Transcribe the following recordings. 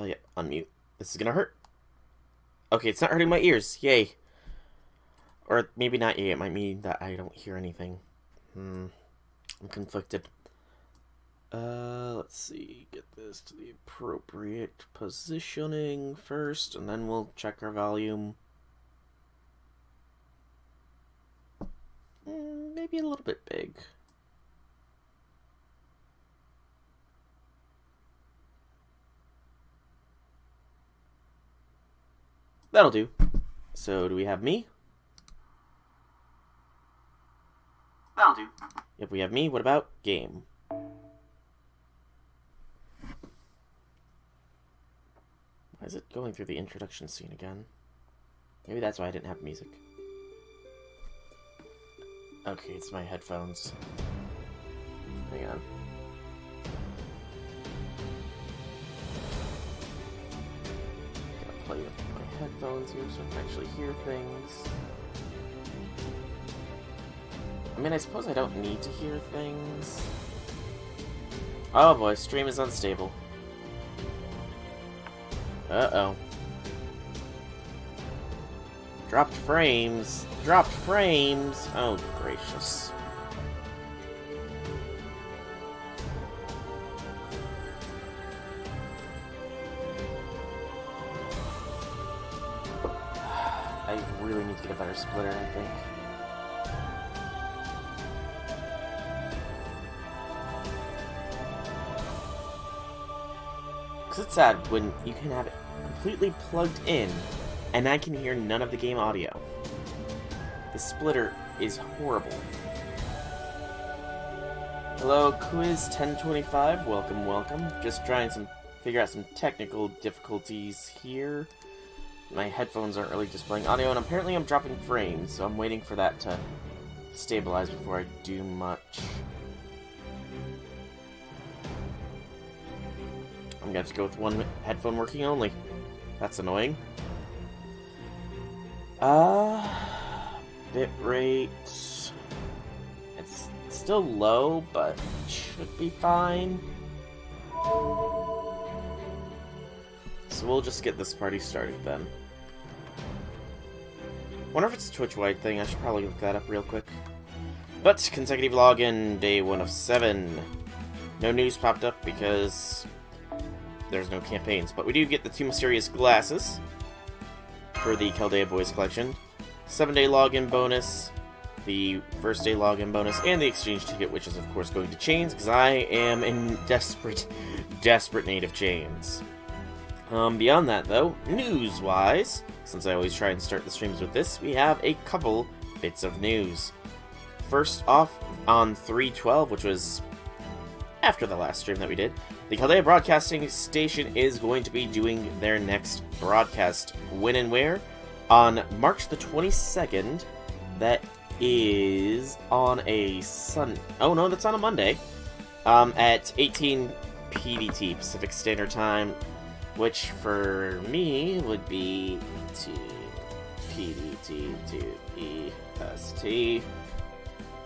Yeah, unmute. This is gonna hurt. Okay, it's not hurting my ears. Yay. Or maybe not yay. It might mean that I don't hear anything. I'm conflicted. Let's see. Get this to the appropriate positioning first, and then we'll check our volume. Maybe a little bit big. That'll do. So, do we have me? That'll do. If we have me, what about game? Why is it going through the introduction scene again? Maybe that's why I didn't have music. Okay, it's my headphones. Hang on. Gotta play with my headphones here so I can actually hear things. I mean, I suppose I don't need to hear things. Oh boy, stream is unstable. Uh-oh. Dropped frames. Dropped frames. Oh, gracious. I really need to get a better splitter, I think. Because it's sad when you can have it completely plugged in and I can hear none of the game audio. The splitter is horrible. Hello, Quiz 1025. Welcome, welcome. Just trying to figure out some technical difficulties here. My headphones aren't really displaying audio, and apparently I'm dropping frames, so I'm waiting for that to stabilize before I do much. I'm gonna have to go with one headphone working only. That's annoying. Bitrate. It's still low, but it should be fine. So we'll just get this party started then. Wonder if it's a Twitch-wide thing. I should probably look that up real quick. But consecutive login, day 1 of 7. No news popped up because there's no campaigns, but we do get the 2 mysterious glasses for the Chaldea Boys collection. 7-day login bonus, the first day login bonus, and the exchange ticket, which is of course going to Chains, because I am in desperate need of Chains. Beyond that though, news-wise, since I always try and start the streams with this, we have a couple bits of news. First off, on 3/12, which was after the last stream that we did, the Chaldea Broadcasting Station is going to be doing their next broadcast. When and where? On March the 22nd. That is on a oh no, that's on a Monday. At 18 PDT, Pacific Standard Time, which for me would be PDT to EST.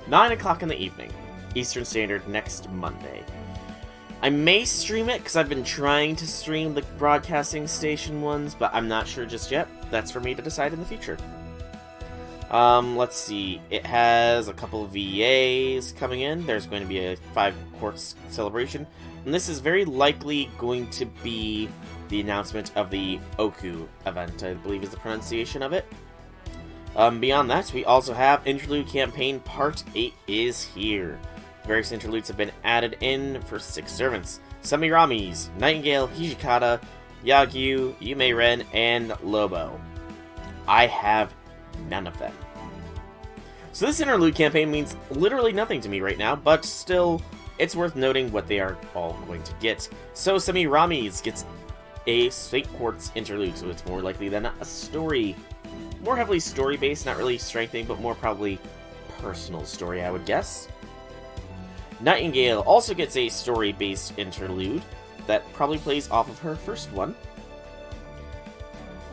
9 o'clock in the evening, Eastern Standard, next Monday. I may stream it, because I've been trying to stream the broadcasting station ones, but I'm not sure just yet. That's for me to decide in the future. Let's see. It has a couple of VAs coming in. There's going to be a 5 quartz celebration. And this is very likely going to be the announcement of the Oku event, I believe is the pronunciation of it. Beyond that, we also have Interlude Campaign Part 8 is here. Various interludes have been added in for 6 servants. Semiramis, Nightingale, Hijikata, Yagyu, Yume Ren, and Lobo. I have none of them. So this interlude campaign means literally nothing to me right now, but still, it's worth noting what they are all going to get. So Semiramis gets a Slate Quartz interlude, so it's more likely than a story. More heavily story-based, not really strengthening, but more probably personal story, I would guess. Nightingale also gets a story-based interlude that probably plays off of her first one.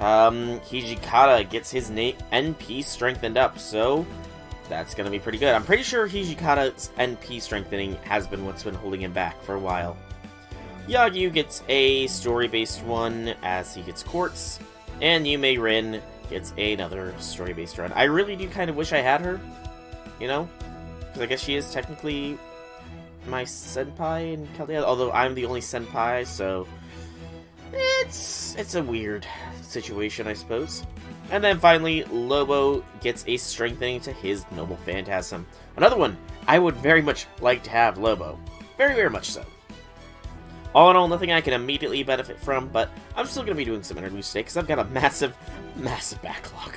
Hijikata gets his NP strengthened up, so that's going to be pretty good. I'm pretty sure Hijikata's NP strengthening has been what's been holding him back for a while. Yagyu gets a story-based one as he gets quartz, and Yume Rin gets another story-based run. I really do kind of wish I had her, you know? Because I guess she is technically my senpai in Caldea, although I'm the only senpai, so it's a weird situation, I suppose. And then finally, Lobo gets a strengthening to his Noble Phantasm. Another one I would very much like to have Lobo. Very, very much so. All in all, nothing I can immediately benefit from, but I'm still going to be doing some interludes today, because I've got a massive, massive backlog.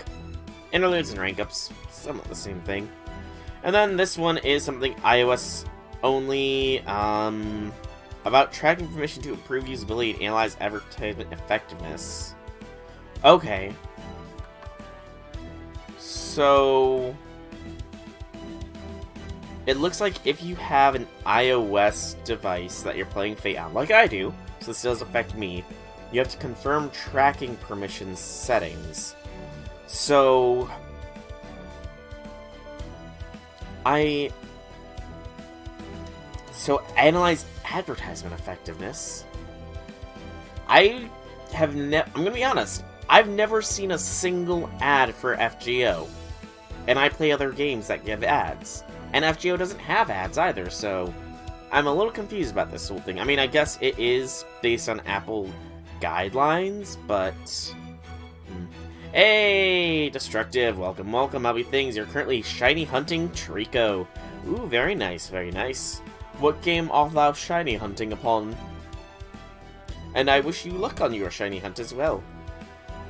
Interludes and rank ups, somewhat the same thing. And then this one is something iOS only, about tracking permission to improve usability and analyze advertisement effectiveness. Okay. So it looks like if you have an iOS device that you're playing Fate on, like I do, so this does affect me, you have to confirm tracking permissions settings. So analyze advertisement effectiveness. I'm gonna be honest, I've never seen a single ad for FGO. And I play other games that give ads. And FGO doesn't have ads either, so I'm a little confused about this whole thing. I mean, I guess it is based on Apple guidelines, but Hey, Destructive, welcome, welcome, how'y things? You're currently shiny hunting Trico. Ooh, very nice, very nice. What game art thou shiny hunting upon? And I wish you luck on your shiny hunt as well.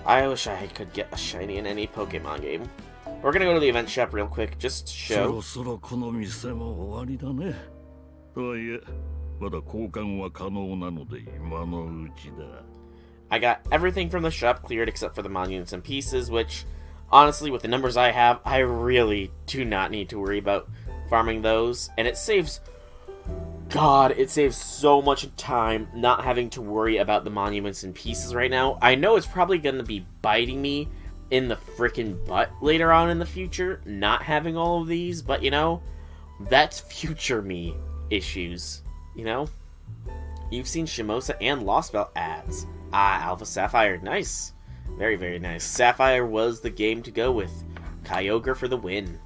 I wish I could get a shiny in any Pokemon game. We're gonna go to the event shop real quick, just to show. I got everything from the shop cleared except for the monuments and pieces, which, honestly, with the numbers I have, I really do not need to worry about farming those. And it saves... God, it saves so much time not having to worry about the monuments and pieces right now. I know it's probably going to be biting me in the frickin' butt later on in the future, not having all of these, but, you know, that's future me issues, you know? You've seen Shimosa and Lost Belt ads. Ah, Alpha Sapphire, nice. Very, very nice. Sapphire was the game to go with. Kyogre for the win.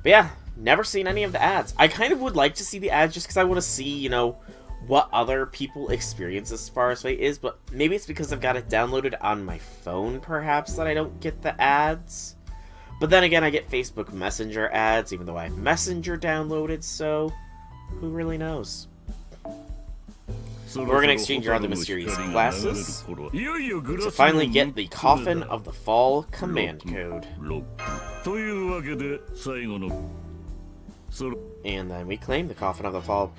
But yeah, never seen any of the ads. I kind of would like to see the ads just because I want to see, you know, what other people experience as far as Fate is, but maybe it's because I've got it downloaded on my phone, perhaps, that I don't get the ads. But then again, I get Facebook Messenger ads, even though I have Messenger downloaded, so who really knows? We're going to exchange our other mysterious classes to finally get the Coffin of the Fall command code. And then we claim the Coffin of the Fall.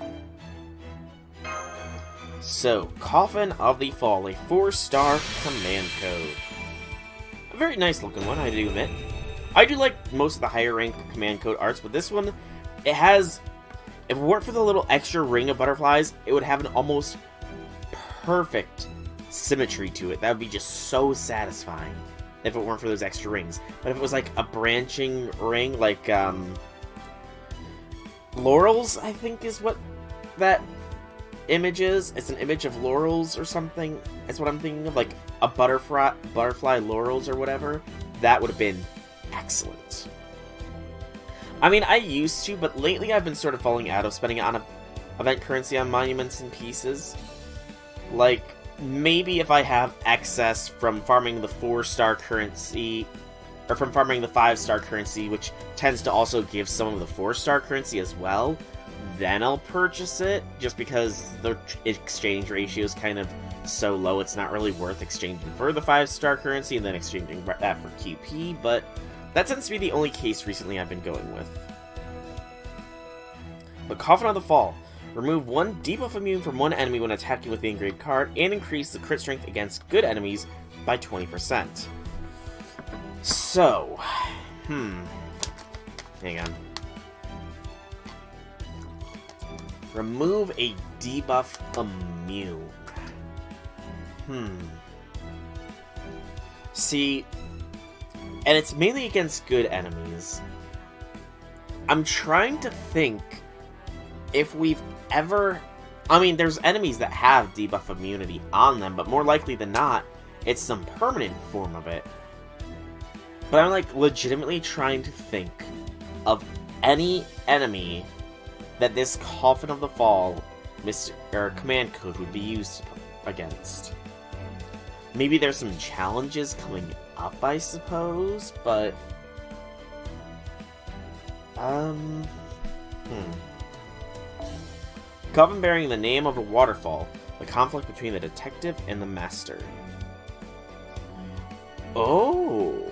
So, Coffin of the Fall, a 4-star command code. A very nice looking one, I do admit. I do like most of the higher rank command code arts, but this one, it has... If it weren't for the little extra ring of butterflies, it would have an almost perfect symmetry to it. That would be just so satisfying if it weren't for those extra rings. But if it was like a branching ring, like laurels, I think is what that image is. It's an image of laurels or something. That's what I'm thinking of, like a butterfly laurels or whatever. That would have been excellent. I mean, I used to, but lately I've been sort of falling out of spending on event currency on monuments and pieces. Like, maybe if I have excess from farming the 4-star currency, or from farming the 5-star currency, which tends to also give some of the 4-star currency as well, then I'll purchase it, just because the exchange ratio is kind of so low, it's not really worth exchanging for the 5-star currency and then exchanging that for QP, but that tends to be the only case recently I've been going with. But Coffin of the Fall. Remove 1 debuff immune from 1 enemy when attacking with the engraved card, and increase the crit strength against good enemies by 20%. So, hang on. Remove a debuff immune. See, and it's mainly against good enemies. I'm trying to think if we've ever I mean, there's enemies that have debuff immunity on them, but more likely than not, it's some permanent form of it. But I'm, like, legitimately trying to think of any enemy that this Coffin of the Fall command code would be used against. Maybe there's some challenges coming up, I suppose, but... Coven bearing the name of a waterfall. The conflict between the detective and the master. Oh.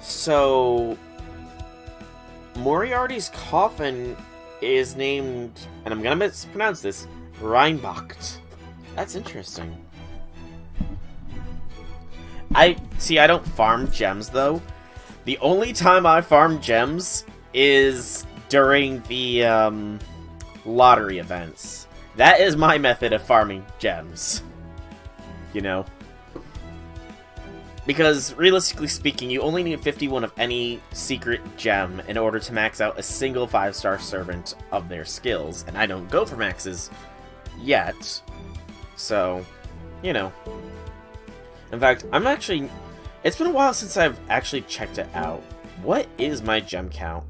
So, Moriarty's coffin is named, and I'm gonna mispronounce this, Reinbacht. That's interesting. I don't farm gems, though. The only time I farm gems is during the, lottery events. That is my method of farming gems. You know? Because, realistically speaking, you only need 51 of any secret gem in order to max out a single 5-star servant of their skills. And I don't go for maxes yet. So, you know. In fact, it's been a while since I've actually checked it out. What is my gem count?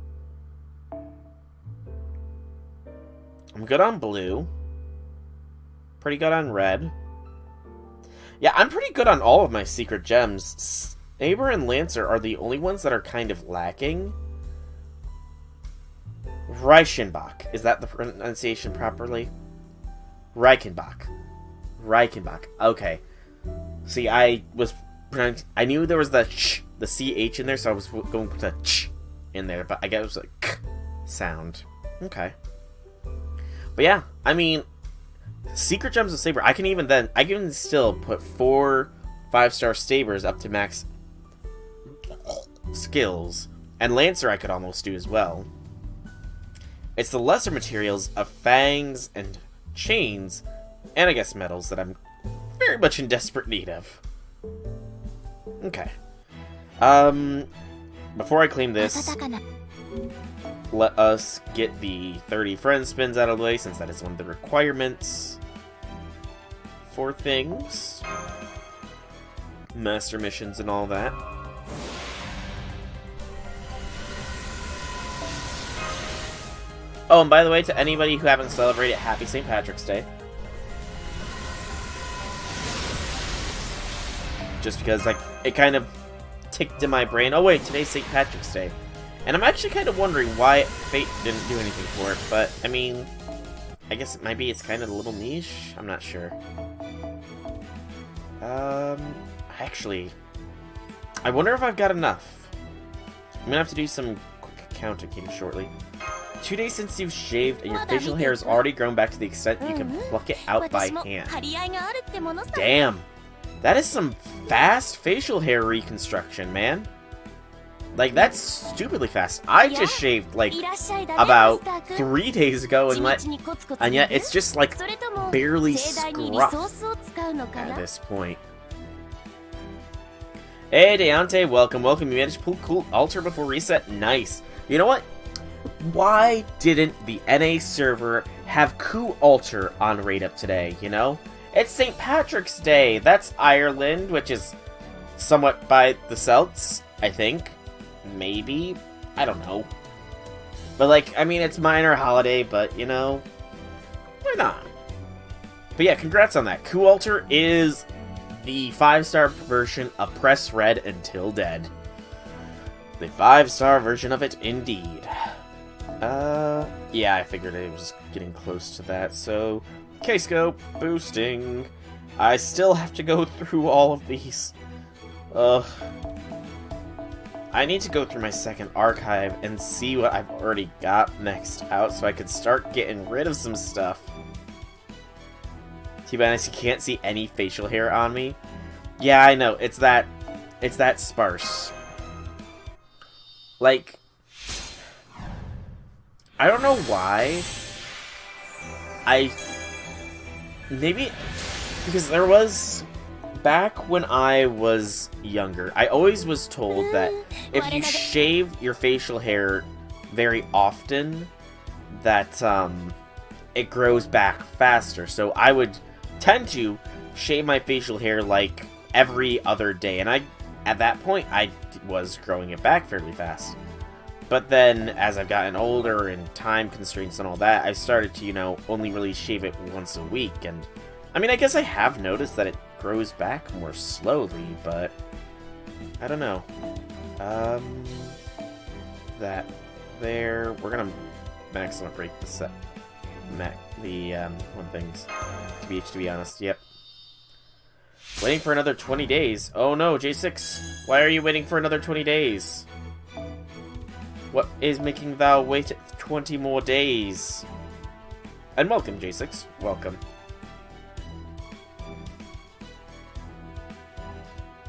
I'm good on blue. Pretty good on red. Yeah, I'm pretty good on all of my secret gems. Saber and Lancer are the only ones that are kind of lacking. Reichenbach. Is that the pronunciation properly? Reichenbach. Okay. See, I knew there was the CH in there, so I was going to put the ch in there, but I guess it was a k sound. Okay. But yeah, I mean... Secret Gems of Saber, I can still put 4 5-star Sabers up to max skills. And Lancer I could almost do as well. It's the lesser materials of Fangs and Chains, and I guess metals, that I'm very much in desperate need of. Okay. Before I claim this, let us get the 30 friend spins out of the way, since that is one of the requirements for things. Master missions and all that. Oh, and by the way, to anybody who haven't celebrated, happy St. Patrick's Day. Just because, like, it kind of ticked in my brain, oh wait, today's St. Patrick's Day. And I'm actually kind of wondering why Fate didn't do anything for it, but, I mean, I guess it's kind of a little niche? I'm not sure. Actually, I wonder if I've got enough. I'm gonna have to do some quick counting here shortly. 2 days since you've shaved and your facial hair has already grown back to the extent you can pluck it out by hand. Damn! That is some fast facial hair reconstruction, man. Like, that's stupidly fast. I just shaved, like, about 3 days ago, and yet it's just, like, barely scruffed at this point. Hey, Deontay, welcome. You managed to pull cool altar before reset. Nice. You know what? Why didn't the NA server have coup altar on raid up today, you know? It's St. Patrick's Day. That's Ireland, which is somewhat by the Celts, I think. Maybe? I don't know. But, like, I mean, it's minor holiday, but, you know, why not? But yeah, congrats on that. Coup Altar is the 5-star version of Press Red Until Dead. The 5-star version of it, indeed. Yeah, I figured it was getting close to that, so... K-scope, boosting... I still have to go through all of these. Ugh. I need to go through my second archive and see what I've already got next out so I can start getting rid of some stuff. Too bad you can't see any facial hair on me. Yeah, I know. It's that sparse. Like, I don't know why. Maybe because there was... Back when I was younger, I always was told that if you shave your facial hair very often, that it grows back faster. So I would tend to shave my facial hair like every other day, and at that point I was growing it back fairly fast. But then as I've gotten older and time constraints and all that, I started to, you know, only really shave it once a week. And I mean, I guess I have noticed that it grows back more slowly, but I don't know. That there, we're gonna max on break the set. One things to be honest. Yep. Waiting for another 20 days. Oh no, J6. Why are you waiting for another 20 days? What is making thou wait 20 more days? And welcome, J6. Welcome.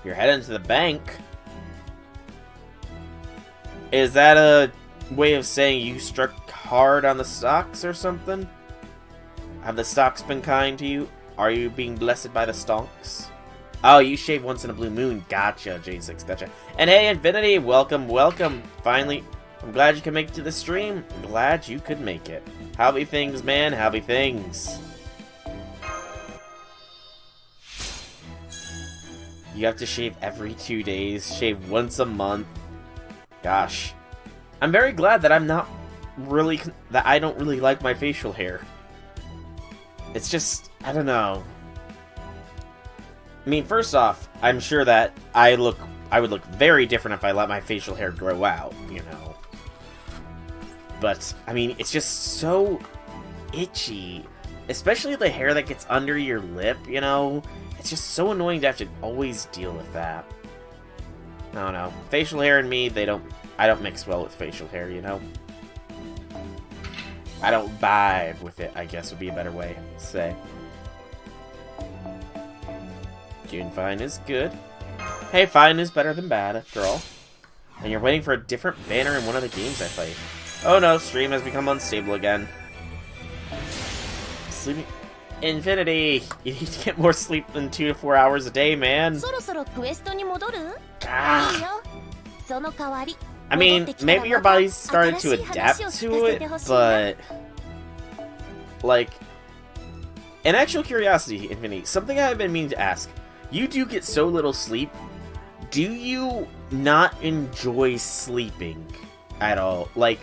You're heading to the bank. Is that a way of saying you struck hard on the stocks or something? Have the stocks been kind to you? Are you being blessed by the stonks? Oh, you shave once in a blue moon. Gotcha, J6. Gotcha. And hey, Infinity, welcome, welcome. Finally, I'm glad you can make it to the stream. I'm glad you could make it. How be things, man? How be things? You have to shave every 2 days. Shave once a month. Gosh. I'm very glad that I'm not really... that I don't really like my facial hair. It's just... I don't know. I mean, first off, I'm sure that I would look very different if I let my facial hair grow out, you know. But, I mean, it's just so itchy. Especially the hair that gets under your lip, you know? It's just so annoying to have to always deal with that. I don't know. Facial hair and me, I don't mix well with facial hair, you know? I don't vibe with it, I guess would be a better way to say. June fine is good. Hey, fine is better than bad, after all. And you're waiting for a different banner in one of the games I played. Oh no, stream has become unstable again. Sleeping... Infinity! You need to get more sleep than 2 to 4 hours a day, man. Ah. I mean, maybe your body's started to adapt to it, but... like... An actual curiosity, Infinity, something I've been meaning to ask. You do get so little sleep. Do you not enjoy sleeping at all? Like,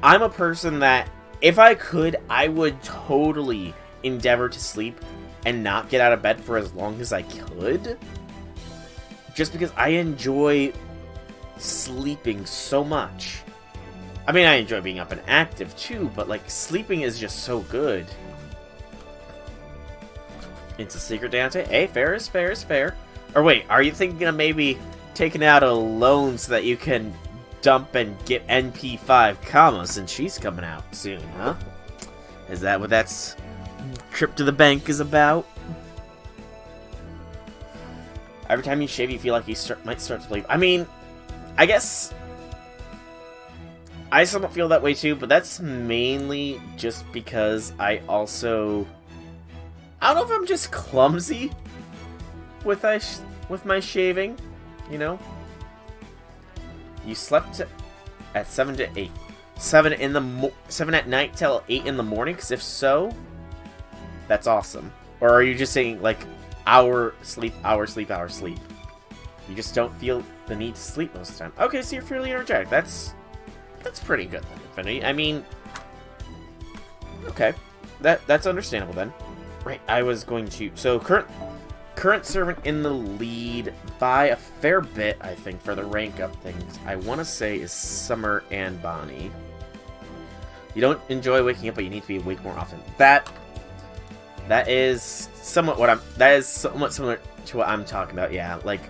I'm a person that, if I could, I would totally endeavor to sleep and not get out of bed for as long as I could. Just because I enjoy sleeping so much. I mean, I enjoy being up and active too, but like, sleeping is just so good. It's a secret, Dante. Hey, fair is fair is fair. Or wait, are you thinking of maybe taking out a loan so that you can dump and get NP5 comma since she's coming out soon, huh? Is that what that's trip to the bank is about? Every time you shave, you feel like you might start to bleed. I mean, I guess I somewhat feel that way too, but that's mainly just because I also... I don't know if I'm just clumsy with my shaving, you know? You slept at 7 to 8. 7 at night till 8 in the morning? Because if so, that's awesome. Or are you just saying, like, hour sleep, hour sleep, hour sleep? You just don't feel the need to sleep most of the time. Okay, so you're fairly energetic. That's pretty good then, Infinity. I mean, okay. That's understandable then. Right, I was going to... So, current servant in the lead by a fair bit, I think, for the rank up things. I want to say is Summer and Bonnie. You don't enjoy waking up, but you need to be awake more often. That is somewhat similar to what I'm talking about, yeah. Like,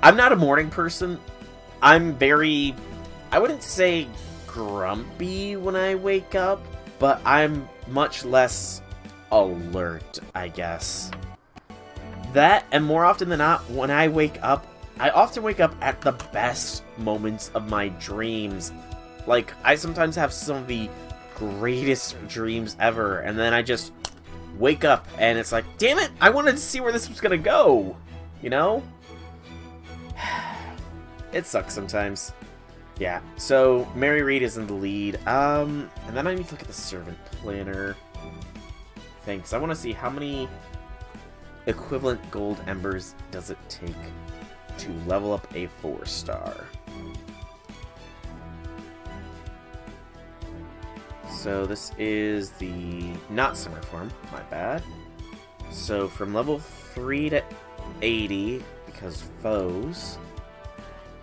I'm not a morning person. I'm very... I wouldn't say grumpy when I wake up, but I'm much less alert, I guess. That, and more often than not, when I wake up, I often wake up at the best moments of my dreams. Like, I sometimes have some of the greatest dreams ever, and then I just wake up, and it's like, damn it, I wanted to see where this was gonna go, you know? It sucks sometimes. Yeah, so Mary Reed is in the lead. And then I need to look at the servant planner thing, because I want to see how many equivalent gold embers does it take to level up a 4-star. So this is the not summer form, my bad. So from level 3 to 80, because foes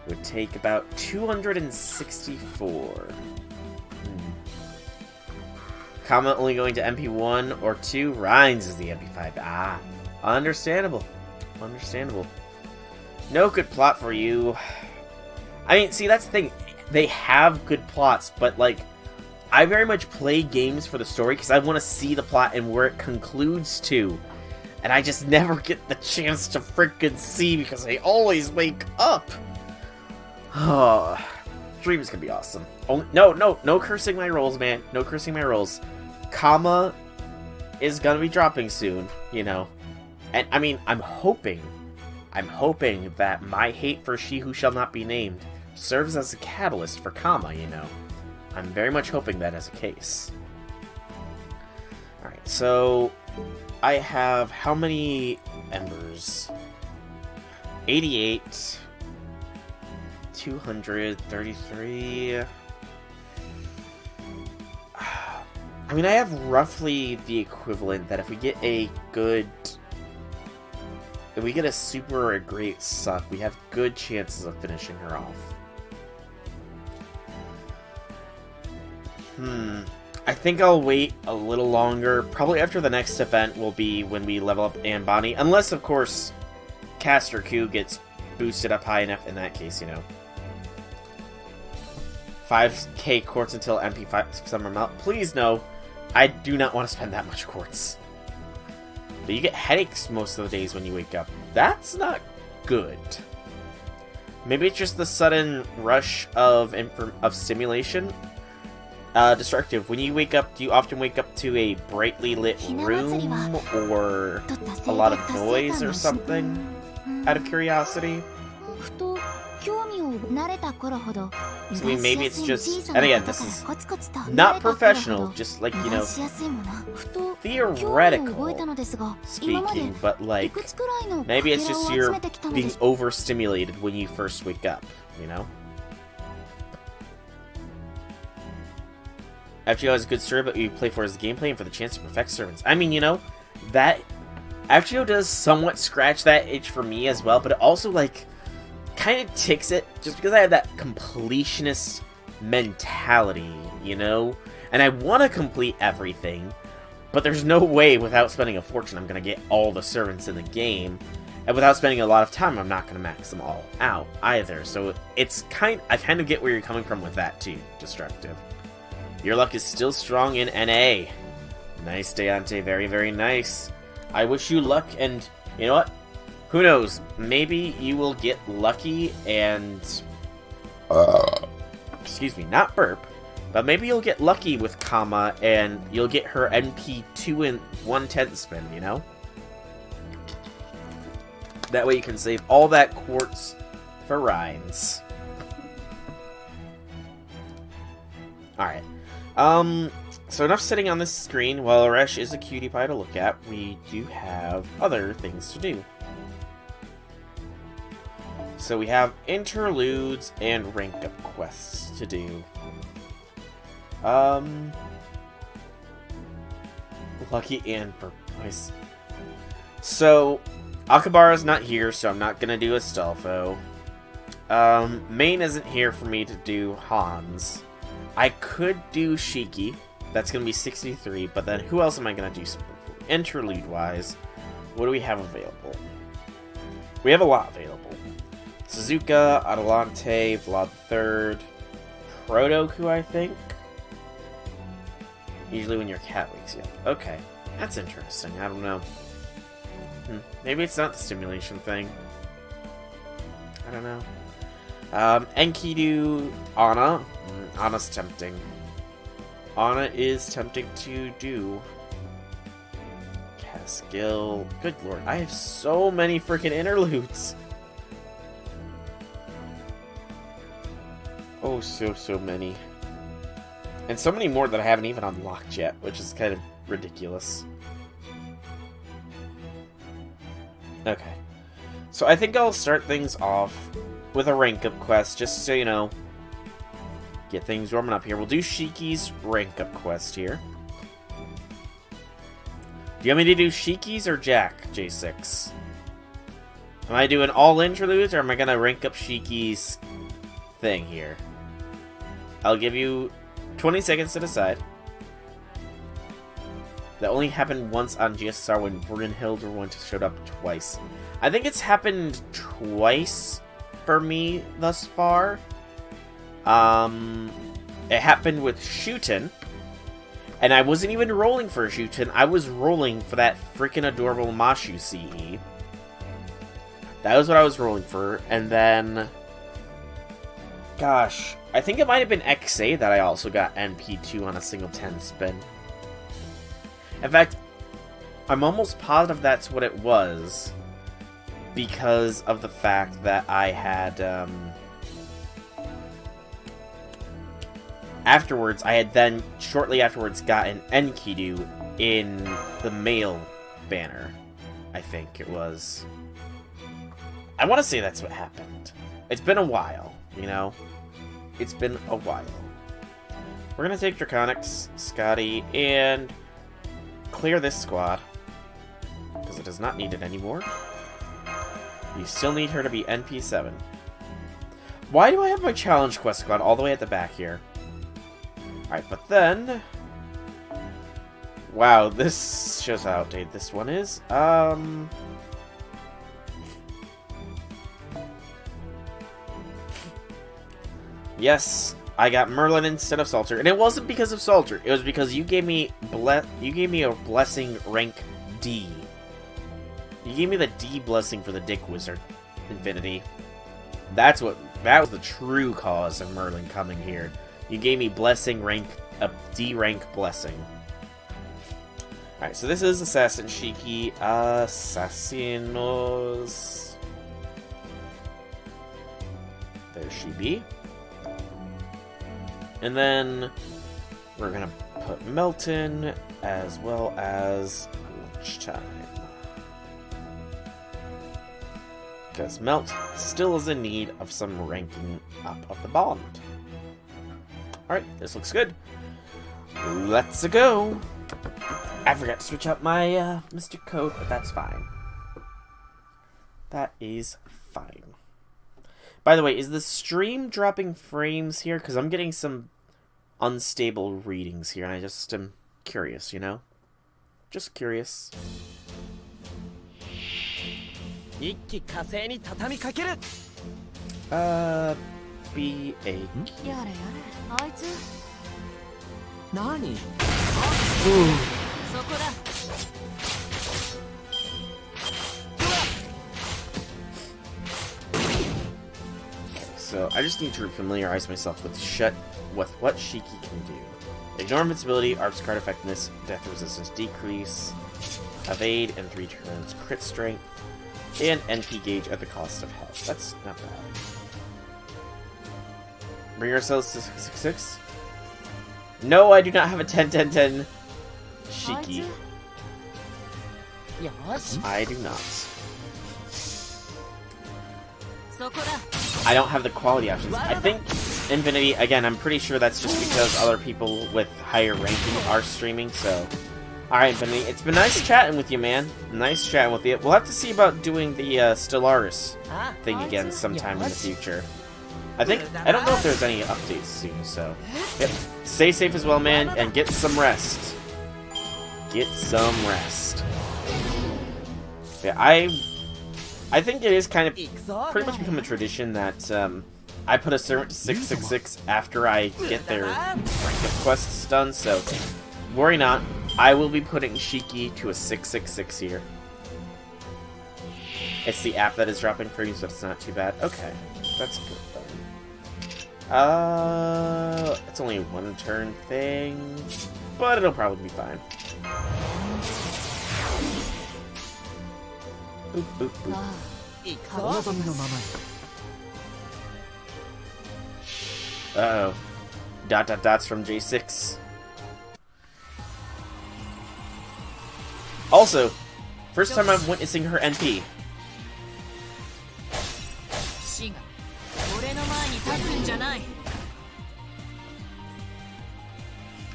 would take about 264. Kama only going to MP1 or 2. Rhines is the MP5. Ah, understandable. Understandable. No good plot for you. I mean, see, that's the thing. They have good plots, but, like, I very much play games for the story because I want to see the plot and where it concludes to. And I just never get the chance to frickin' see because I always wake up. Oh, stream's gonna be awesome. No cursing my rolls, man. No cursing my rolls. Kama is gonna be dropping soon, you know. And, I mean, I'm hoping that my hate for She Who Shall Not Be Named serves as a catalyst for Kama, you know. I'm very much hoping that is the case. Alright, so I have how many embers? 88, 233. I mean, I have roughly the equivalent that if we get a good... If we get a super or a great suck, we have good chances of finishing her off. I think I'll wait a little longer. Probably after the next event will be when we level up Ambani. Unless, of course, Caster Q gets boosted up high enough. In that case, you know. 5k quartz until MP5 Summer Melt. Please no. I do not want to spend that much quartz. But you get headaches most of the days when you wake up. That's not good. Maybe it's just the sudden rush of stimulation. Destructive. When you wake up, do you often wake up to a brightly lit room or a lot of noise or something? Out of curiosity? I mean, maybe it's just, and again, this is not professional, just like, you know, theoretical speaking, but like, maybe it's just you're being overstimulated when you first wake up, you know? FGO has a good story, but you play for his gameplay and for the chance to perfect servants. I mean, you know, that FGO does somewhat scratch that itch for me as well, but it also, like, kind of ticks it just because I have that completionist mentality, you know? And I want to complete everything, but there's no way without spending a fortune I'm going to get all the servants in the game. And without spending a lot of time, I'm not going to max them all out either. So it's I kind of get where you're coming from with that too, Destructive. Your luck is still strong in NA. Nice, Deante. Very, very nice. I wish you luck, and you know what? Who knows? Maybe you will get lucky and... excuse me, not burp. But maybe you'll get lucky with Kama, and you'll get her NP 2 and 1/10 spin, you know? That way you can save all that quartz for Rhines. Alright. So enough sitting on this screen. While Aresh is a cutie pie to look at, we do have other things to do. So we have interludes and rank up quests to do. Lucky and Purpose. So, Akabara's not here, so I'm not gonna do Astolfo. Main isn't here for me to do Hans. I could do Shiki. That's gonna be 63, but then who else am I gonna do interlude-wise? What do we have available? We have a lot available. Suzuka, Adelante, Vlad III, Protoku, I think? Usually when your cat wakes you up. Okay, that's interesting. I don't know. Maybe it's not the stimulation thing. I don't know. Enkidu, Ana. Ana's tempting. Ana is tempting to do. Caskill. Good lord, I have so many freaking interludes. Oh Oh, so many. And so many more that I haven't even unlocked yet, which is kind of ridiculous. Okay. So I think I'll start things off with a rank-up quest, just so you know. Get things warming up here. We'll do Shiki's rank-up quest here. Do you want me to do Shiki's or Jack, J6? Am I doing all Interludes, or am I going to rank up Shiki's thing here? I'll give you 20 seconds to decide. That only happened once on GSR when Brynhild showed up twice. I think it's happened twice for me thus far. It happened with Shootin', and I wasn't even rolling for Shootin'. I was rolling for that freaking adorable Mashu CE. That was what I was rolling for, and then... Gosh, I think it might have been XA that I also got NP2 on a single 10 spin. In fact, I'm almost positive that's what it was, because of the fact that I had, afterwards, I had then, shortly afterwards, got an Enkidu in the male banner. I think it was. I want to say that's what happened. It's been a while, you know? It's been a while. We're going to take Draconics, Scotty, and clear this squad, because it is not needed anymore. You still need her to be NP7. Why do I have my challenge quest squad all the way at the back here? Alright, but then... Wow, this shows how outdated this one is. Yes, I got Merlin instead of Salter, and it wasn't because of Salter. It was because you gave me a blessing rank D. You gave me the D blessing for the Dick Wizard, Infinity. That was the true cause of Merlin coming here. You gave me blessing rank, a D rank blessing. Alright, so this is Assassin Shiki. Assassinos. There she be. And then we're gonna put Melton as well as Lunchtime. Because Melt still is in need of some ranking up of the bond. Alright, this looks good. Let's go. I forgot to switch out my Mystic Code, but that's fine. That is fine. By the way, is the stream dropping frames here? Because I'm getting some unstable readings here, and I just am curious, you know? Just curious. B.A. So I just need to familiarize myself with what Shiki can do. Ignore invincibility, Arp's card effectiveness, death resistance decrease, evade, and 3 turns crit strength, and NP gauge at the cost of health. That's not bad. Bring ourselves to 666. No, I do not have a 10-10-10 Shiki. I do not. I don't have the quality options. I think Infinity, again, I'm pretty sure that's just because other people with higher ranking are streaming, so... Alright, Infinity, it's been nice chatting with you, man. Nice chatting with you. We'll have to see about doing the Stellaris thing again sometime in the future. I don't know if there's any updates soon, so... Yep. Stay safe as well, man, and get some rest. Get some rest. Yeah, I think it is kind of pretty much become a tradition that I put a servant to 666 after I get their rank-up quests done, so worry not. I will be putting Shiki to a 666 here. It's the app that is dropping frames, but it's not too bad. Okay, that's good then. It's only a 1-turn thing, but it'll probably be fine. Boop, boop, boop. Uh-oh. Dot dot dots from J6. Also, first time I'm witnessing her NP.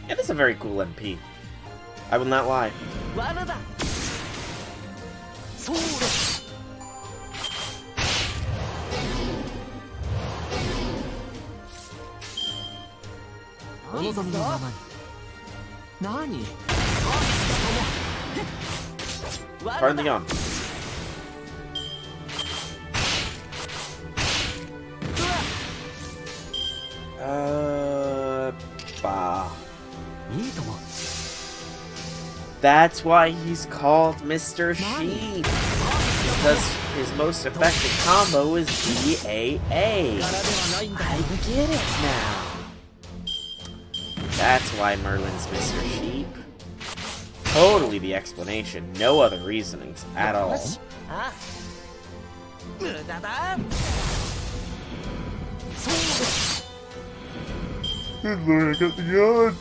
It is a very cool NP. I will not lie. Pardon the yawn. Bah. That's why he's called Mr. Sheep. Because his most effective combo is BAA. I get it now. That's why Merlin's Mr. Sheep. Totally the explanation, no other reasonings at all. I got the yards.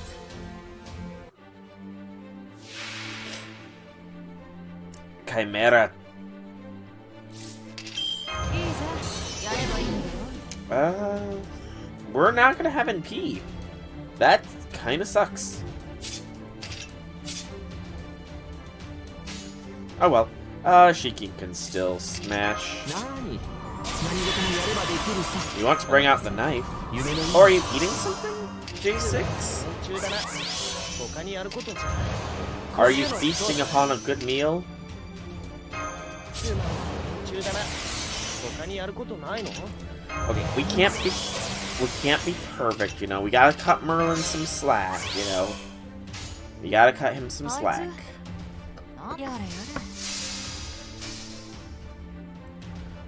Chimera. We're not gonna have NP. That kinda sucks. Oh well. Shiki can still smash. You want to bring out the knife? Or are you eating something, J6? Are you feasting upon a good meal? Okay, we can't be perfect, you know. We gotta cut Merlin some slack, you know. We gotta cut him some slack.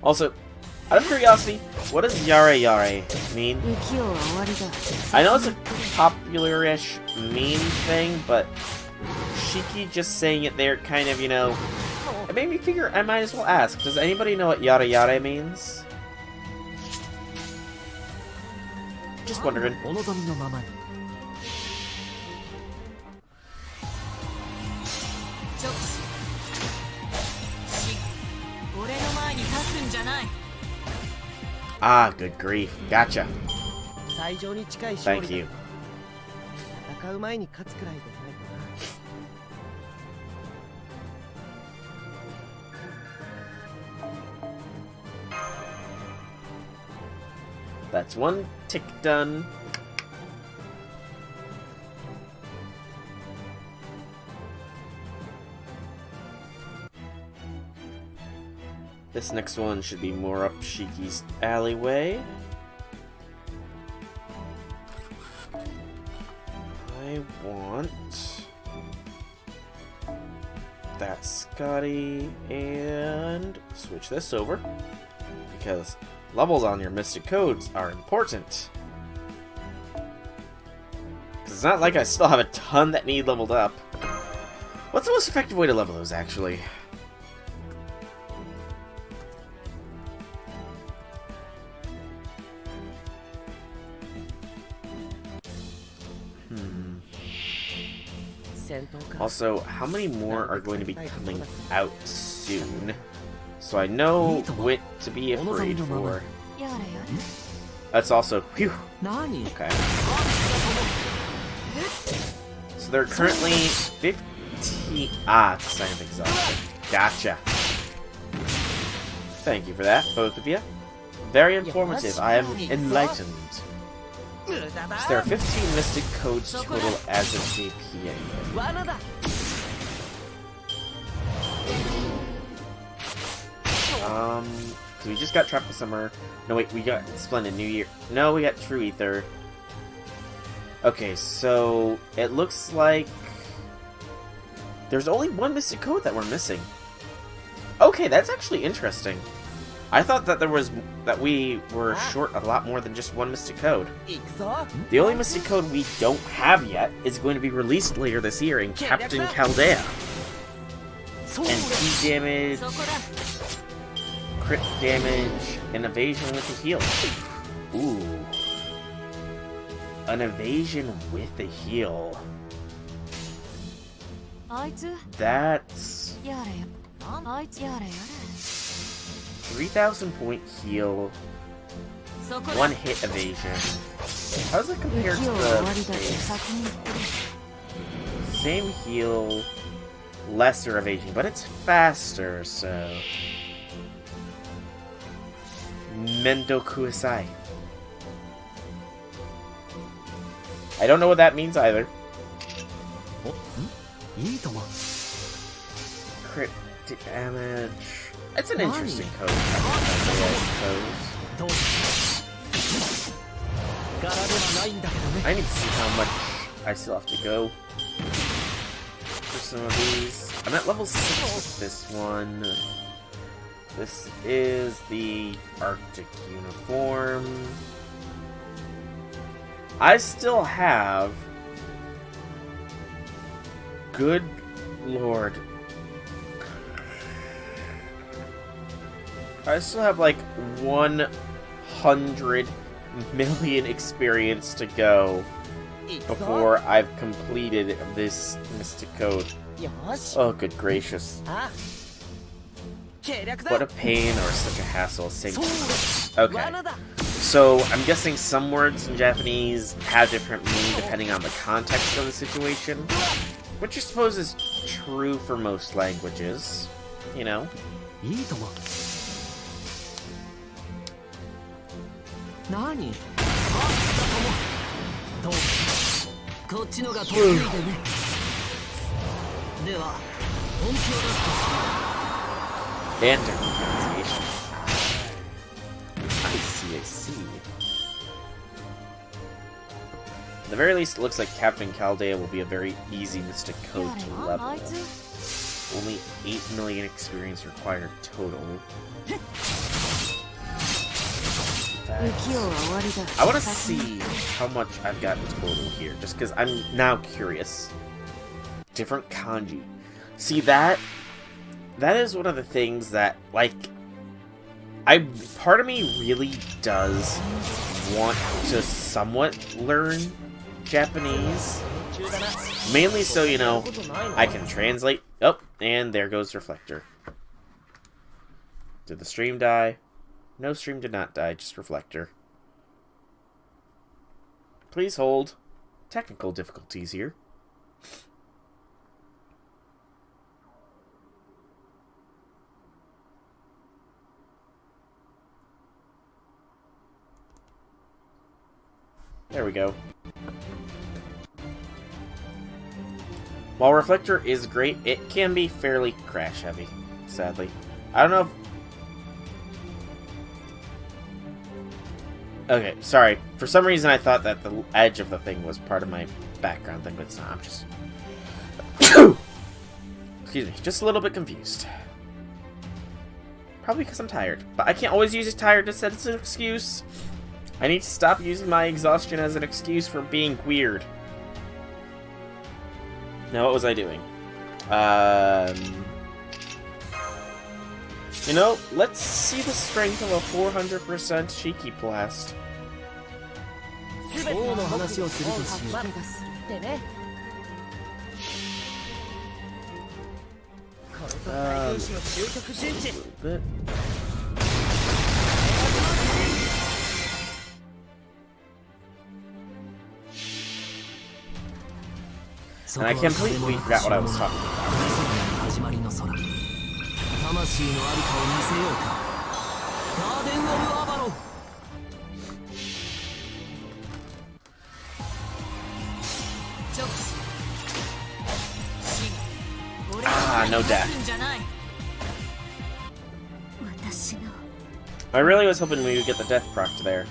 Also, out of curiosity, what does yare yare mean? I know it's a popular-ish meme thing, but Shiki just saying it there kind of, you know, it made me figure I might as well ask. Does anybody know what yare yare means? Just wondering. Ah, good grief. Gotcha. Thank you. That's one tick done. This next one should be more up Shiki's alleyway. I want that Scotty and switch this over because levels on your Mystic Codes are important. Because it's not like I still have a ton that need leveled up. What's the most effective way to level those, actually? Also, how many more are going to be coming out soon? So I know what to be afraid for. That's also... Phew! Okay. So they're currently 15... Ah, it's a sign of exhaustion. Gotcha. Thank you for that, both of you. Very informative. I am enlightened. So there are 15 Mystic Codes total as of JPA. So we just got Trap of Summer. No, wait, we got Splendid New Year. No, we got True Ether. Okay, so it looks like there's only one Mystic Code that we're missing. Okay, that's actually interesting. I thought that we were short a lot more than just one Mystic Code. The only Mystic Code we don't have yet is going to be released later this year in Captain Chaldea. And key damage, crit damage, and evasion with a heal. Ooh. an evasion with a heal. That's 3,000 point heal, 1 hit evasion. How does it compare to the base? Same heal, lesser evasion, but it's faster, so... Mendo Kuisai. I don't know what that means either. Crit damage. It's an interesting code, I suppose. I need to see how much I still have to go for some of these. I'm at level 6 with this one. This is the Arctic uniform. I still have... Good lord. I still have like 100 million experience to go before I've completed this Mystic Code. Oh, good gracious. What a pain or such a hassle. Okay. So, I'm guessing some words in Japanese have different meaning depending on the context of the situation. Which I suppose is true for most languages. You know? And different pronunciation. I see. At the very least, it looks like Captain Chaldea will be a very easy Mystic Code to level. Only 8 million experience required total. I want to see how much I've got in total here, just because I'm now curious. Different kanji. See, that is one of the things that, like, part of me really does want to somewhat learn Japanese. Mainly so, you know, I can translate. Oh, and there goes Reflector. Did the stream die? No, stream did not die, just Reflector. Please hold. Technical difficulties here. There we go. While Reflector is great, it can be fairly crash heavy, sadly. I don't know if... Okay, sorry. For some reason I thought that the edge of the thing was part of my background thing, but it's not. I'm just... Excuse me, just a little bit confused. Probably because I'm tired. But I can't always use tiredness as an excuse. I need to stop using my exhaustion as an excuse for being weird. Now, what was I doing? You know, let's see the strength of a 400% Shiki blast. A little bit. And I completely forgot what I was talking about. Ah, no death. I really was hoping we would get the death proc there.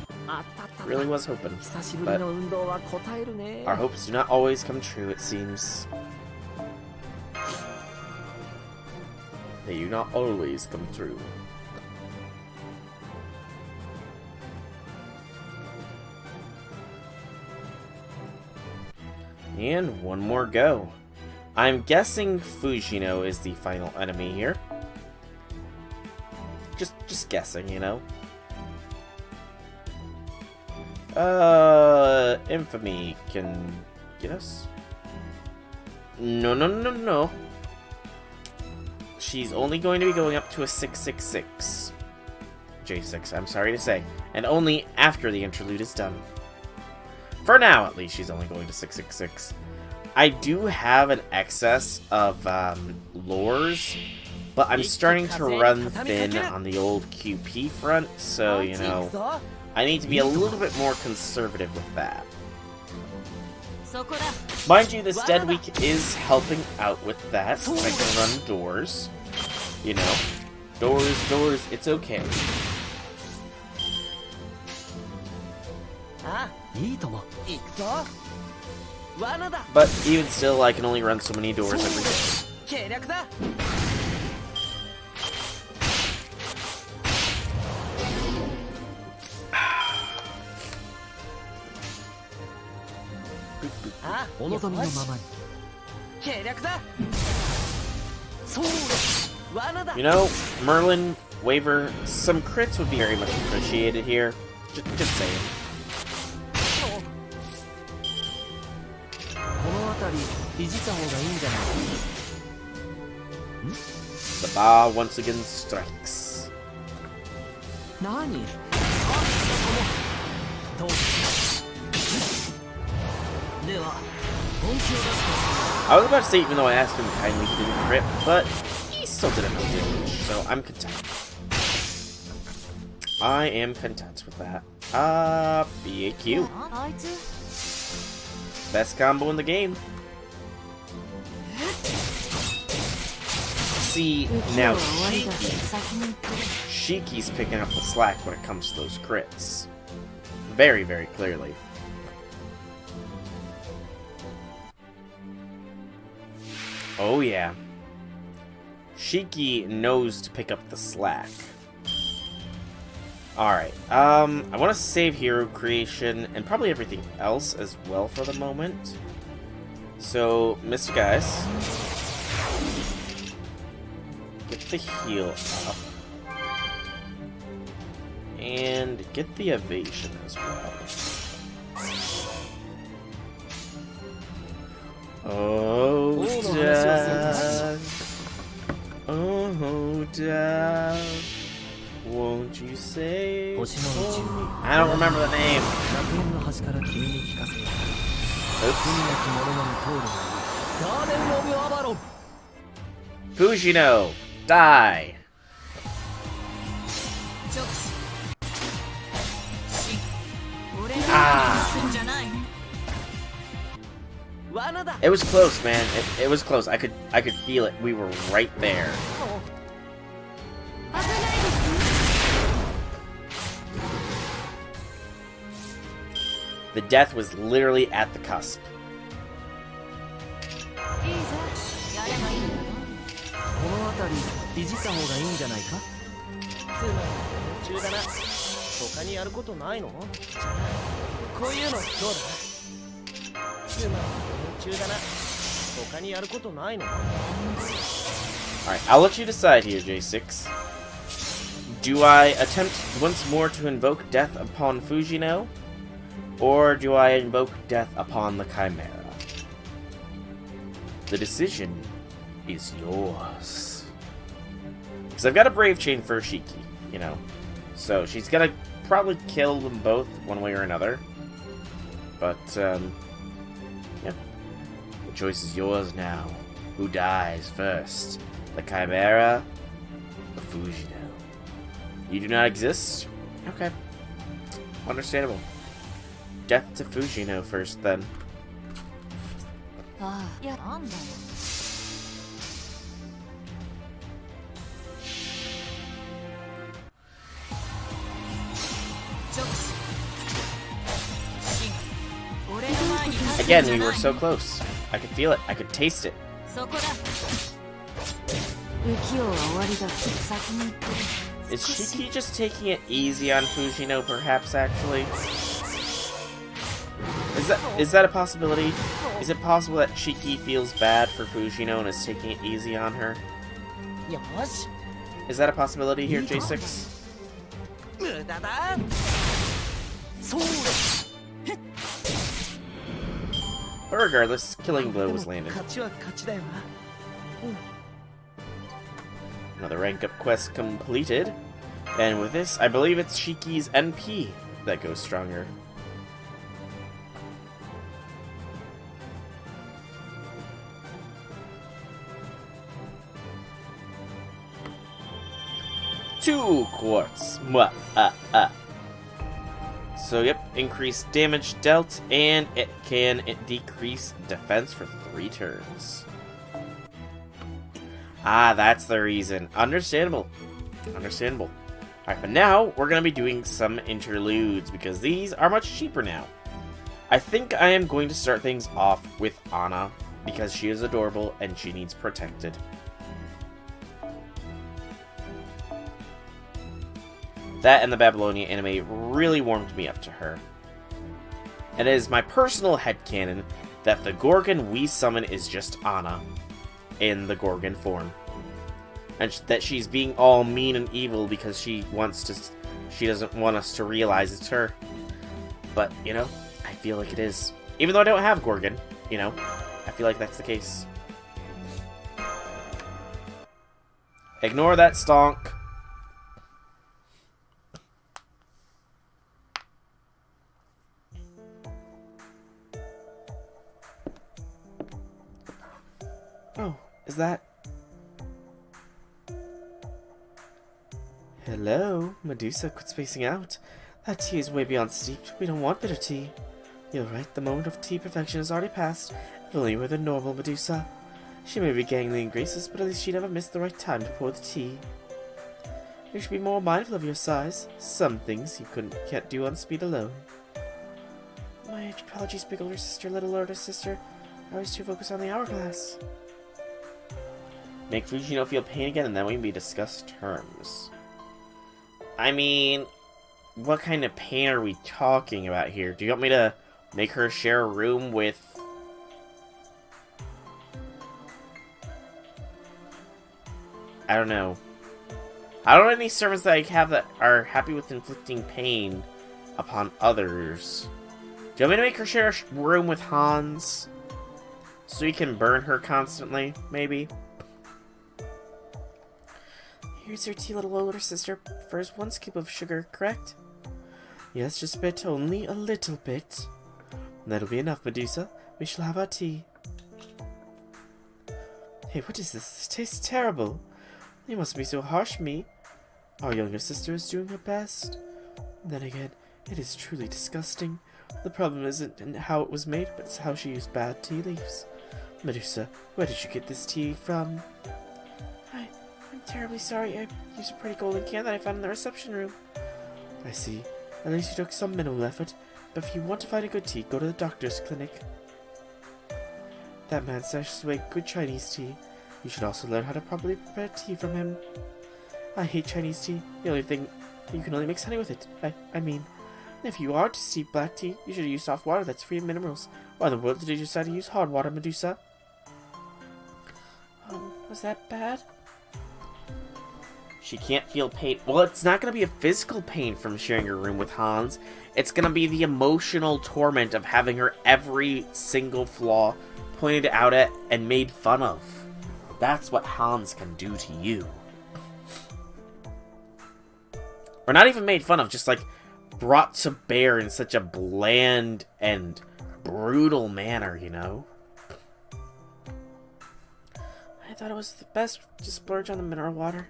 Really was hoping, but our hopes do not always come true, it seems. They do not always come true. And one more go. I'm guessing Fujino is the final enemy here. Just guessing, you know. Infamy can get us? No. She's only going to be going up to a 666. J6, I'm sorry to say. And only after the interlude is done. For now, at least, she's only going to 666. I do have an excess of lures, but I'm starting to run thin on the old QP front, so, you know, I need to be a little bit more conservative with that. Mind you, this dead week is helping out with that, so I can run doors. You know, doors, it's okay. But even still, I can only run so many doors every day. You know, Merlin, Waver, some crits would be very much appreciated here. Just saying. The bar once again strikes. I was about to say, even though I asked him kindly, he didn't crit, but he still did enough damage, so I'm content. I am content with that. BAQ. Best combo in the game. See, now Shiki's picking up the slack when it comes to those crits. Very, very clearly. Oh yeah. Shiki knows to pick up the slack. Alright, I want to save hero creation and probably everything else as well for the moment. So, Mr. Guys, get the heal up. And get the evasion as well. Oh, Dad. Oh, Dad. Won't you say for me? I don't remember the name. Oops. Fujino, die. Ah. It was close, man. It was close. I could feel it. We were right there. The death was literally at the cusp. Alright, I'll let you decide here, J6. Do I attempt once more to invoke death upon Fujino? Or do I invoke death upon the Chimera? The decision is yours. Because I've got a Brave Chain for Shiki, you know. So she's gonna probably kill them both one way or another. But, yeah. The choice is yours now. Who dies first? The Chimera or Fujino? You do not exist? Okay. Understandable. Death to Fujino first, then. Again, we were so close. I could feel it. I could taste it. Is Shiki just taking it easy on Fujino, perhaps, actually? Is that a possibility? Is it possible that Shiki feels bad for Fujino and is taking it easy on her? Is that a possibility here, J6? But regardless, killing blow was landed. Another rank up quest completed. And with this, I believe it's Shiki's NP that goes stronger. Two quartz. So yep, increased damage dealt, and it can decrease defense for 3 turns. Ah, that's the reason. Understandable. Understandable. Alright, but now we're going to be doing some interludes, because these are much cheaper now. I think I am going to start things off with Anna, because she is adorable and she needs protected. That and the Babylonia anime really warmed me up to her. And it is my personal headcanon that the Gorgon we summon is just Anna in the Gorgon form. And that she's being all mean and evil because she doesn't want us to realize it's her. But, you know, I feel like it is. Even though I don't have Gorgon, you know, I feel like that's the case. Ignore that stonk. Oh, is that... Hello, Medusa, quit spacing out. That tea is way beyond steeped. We don't want bitter tea. You're right, the moment of tea perfection has already passed. If only you were the normal Medusa. She may be gangly and graceless, but at least she never missed the right time to pour the tea. You should be more mindful of your size. Some things you can't do on speed alone. My apologies, big older sister, little older sister. I was too focused on the hourglass. Make Fujino feel pain again, and then we may discuss terms. I mean, what kind of pain are we talking about here? Do you want me to make her share a room with... I don't know. I don't know any servants that I have that are happy with inflicting pain upon others. Do you want me to make her share a room with Hans? So he can burn her constantly, maybe? Here's your tea, little older sister. First, 1 scoop of sugar, correct? Yes, just a bit, only a little bit. That'll be enough, Medusa. We shall have our tea. Hey, what is this? This tastes terrible. You mustn't be so harsh, me. Our younger sister is doing her best. Then again, it is truly disgusting. The problem isn't in how it was made, but it's how she used bad tea leaves. Medusa, where did you get this tea from? I'm terribly sorry. I used a pretty golden can that I found in the reception room. I see. At least you took some minimal effort. But if you want to find a good tea, go to the doctor's clinic. That man stashes away good Chinese tea. You should also learn how to properly prepare tea from him. I hate Chinese tea. The only thing, you can only mix honey with it. I mean, if you are to steep black tea, you should use soft water that's free of minerals. Why in the world did you decide to use hard water, Medusa? Was that bad? She can't feel pain. Well, it's not going to be a physical pain from sharing her room with Hans. It's going to be the emotional torment of having her every single flaw pointed out at and made fun of. That's what Hans can do to you. Or not even made fun of, just like brought to bear in such a bland and brutal manner, you know? I thought it was the best to splurge on the mineral water.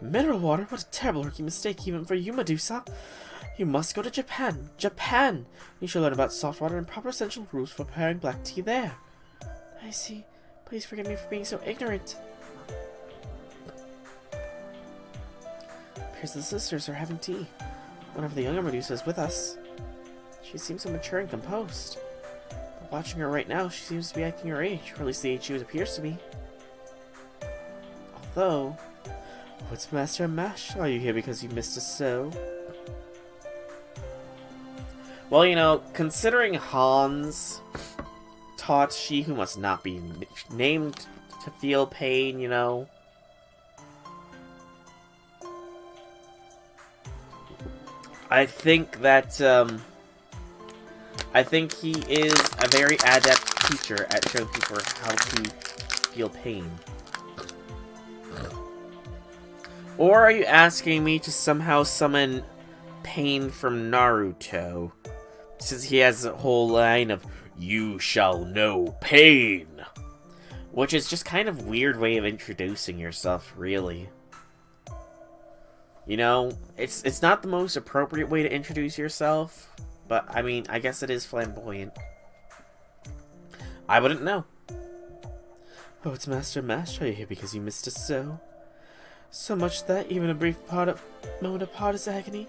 Mineral water? What a terrible rookie mistake even for you, Medusa. You must go to Japan. Japan! You should learn about salt water and proper essential rules for preparing black tea there. I see. Please forgive me for being so ignorant. Appears the sisters are having tea. One of the younger Medusa is with us. She seems so mature and composed. But watching her right now, she seems to be acting her age, or at least the age she appears to be. Although... What's Master Mash? Are you here because you missed us so? Well, you know, considering Hans taught she who must not be named to feel pain, you know. I think that, I think he is a very adept teacher at showing people how to feel pain. Or are you asking me to somehow summon pain from Naruto? Since he has a whole line of, "You shall know pain." Which is just kind of weird way of introducing yourself, really. You know, it's not the most appropriate way to introduce yourself, but I mean, I guess it is flamboyant. I wouldn't know. Oh, it's Master Mash. Are you here because you missed us so? So much that even a brief moment of pardon agony.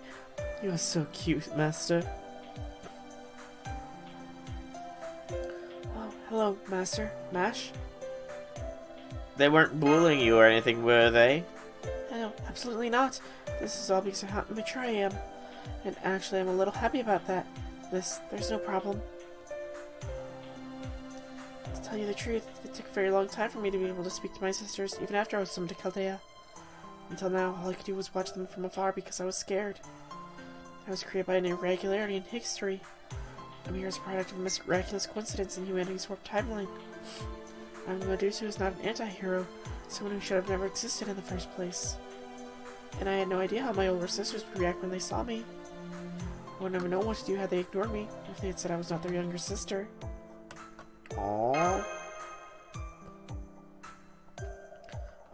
You are so cute, Master. Oh, hello, Master Mash. They weren't bullying you or anything, were they? No, absolutely not. This is all because of how mature I am. And actually, I'm a little happy about that. There's no problem. To tell you the truth, it took a very long time for me to be able to speak to my sisters, even after I was summoned to Chaldea. Until now, all I could do was watch them from afar because I was scared. I was created by an irregularity in history. I'm here as a product of a miraculous coincidence in humanity's warped timeline. I'm the Medusa who is not an anti-hero, someone who should have never existed in the first place. And I had no idea how my older sisters would react when they saw me. I would never know what to do had they ignored me, if they had said I was not their younger sister. Aww.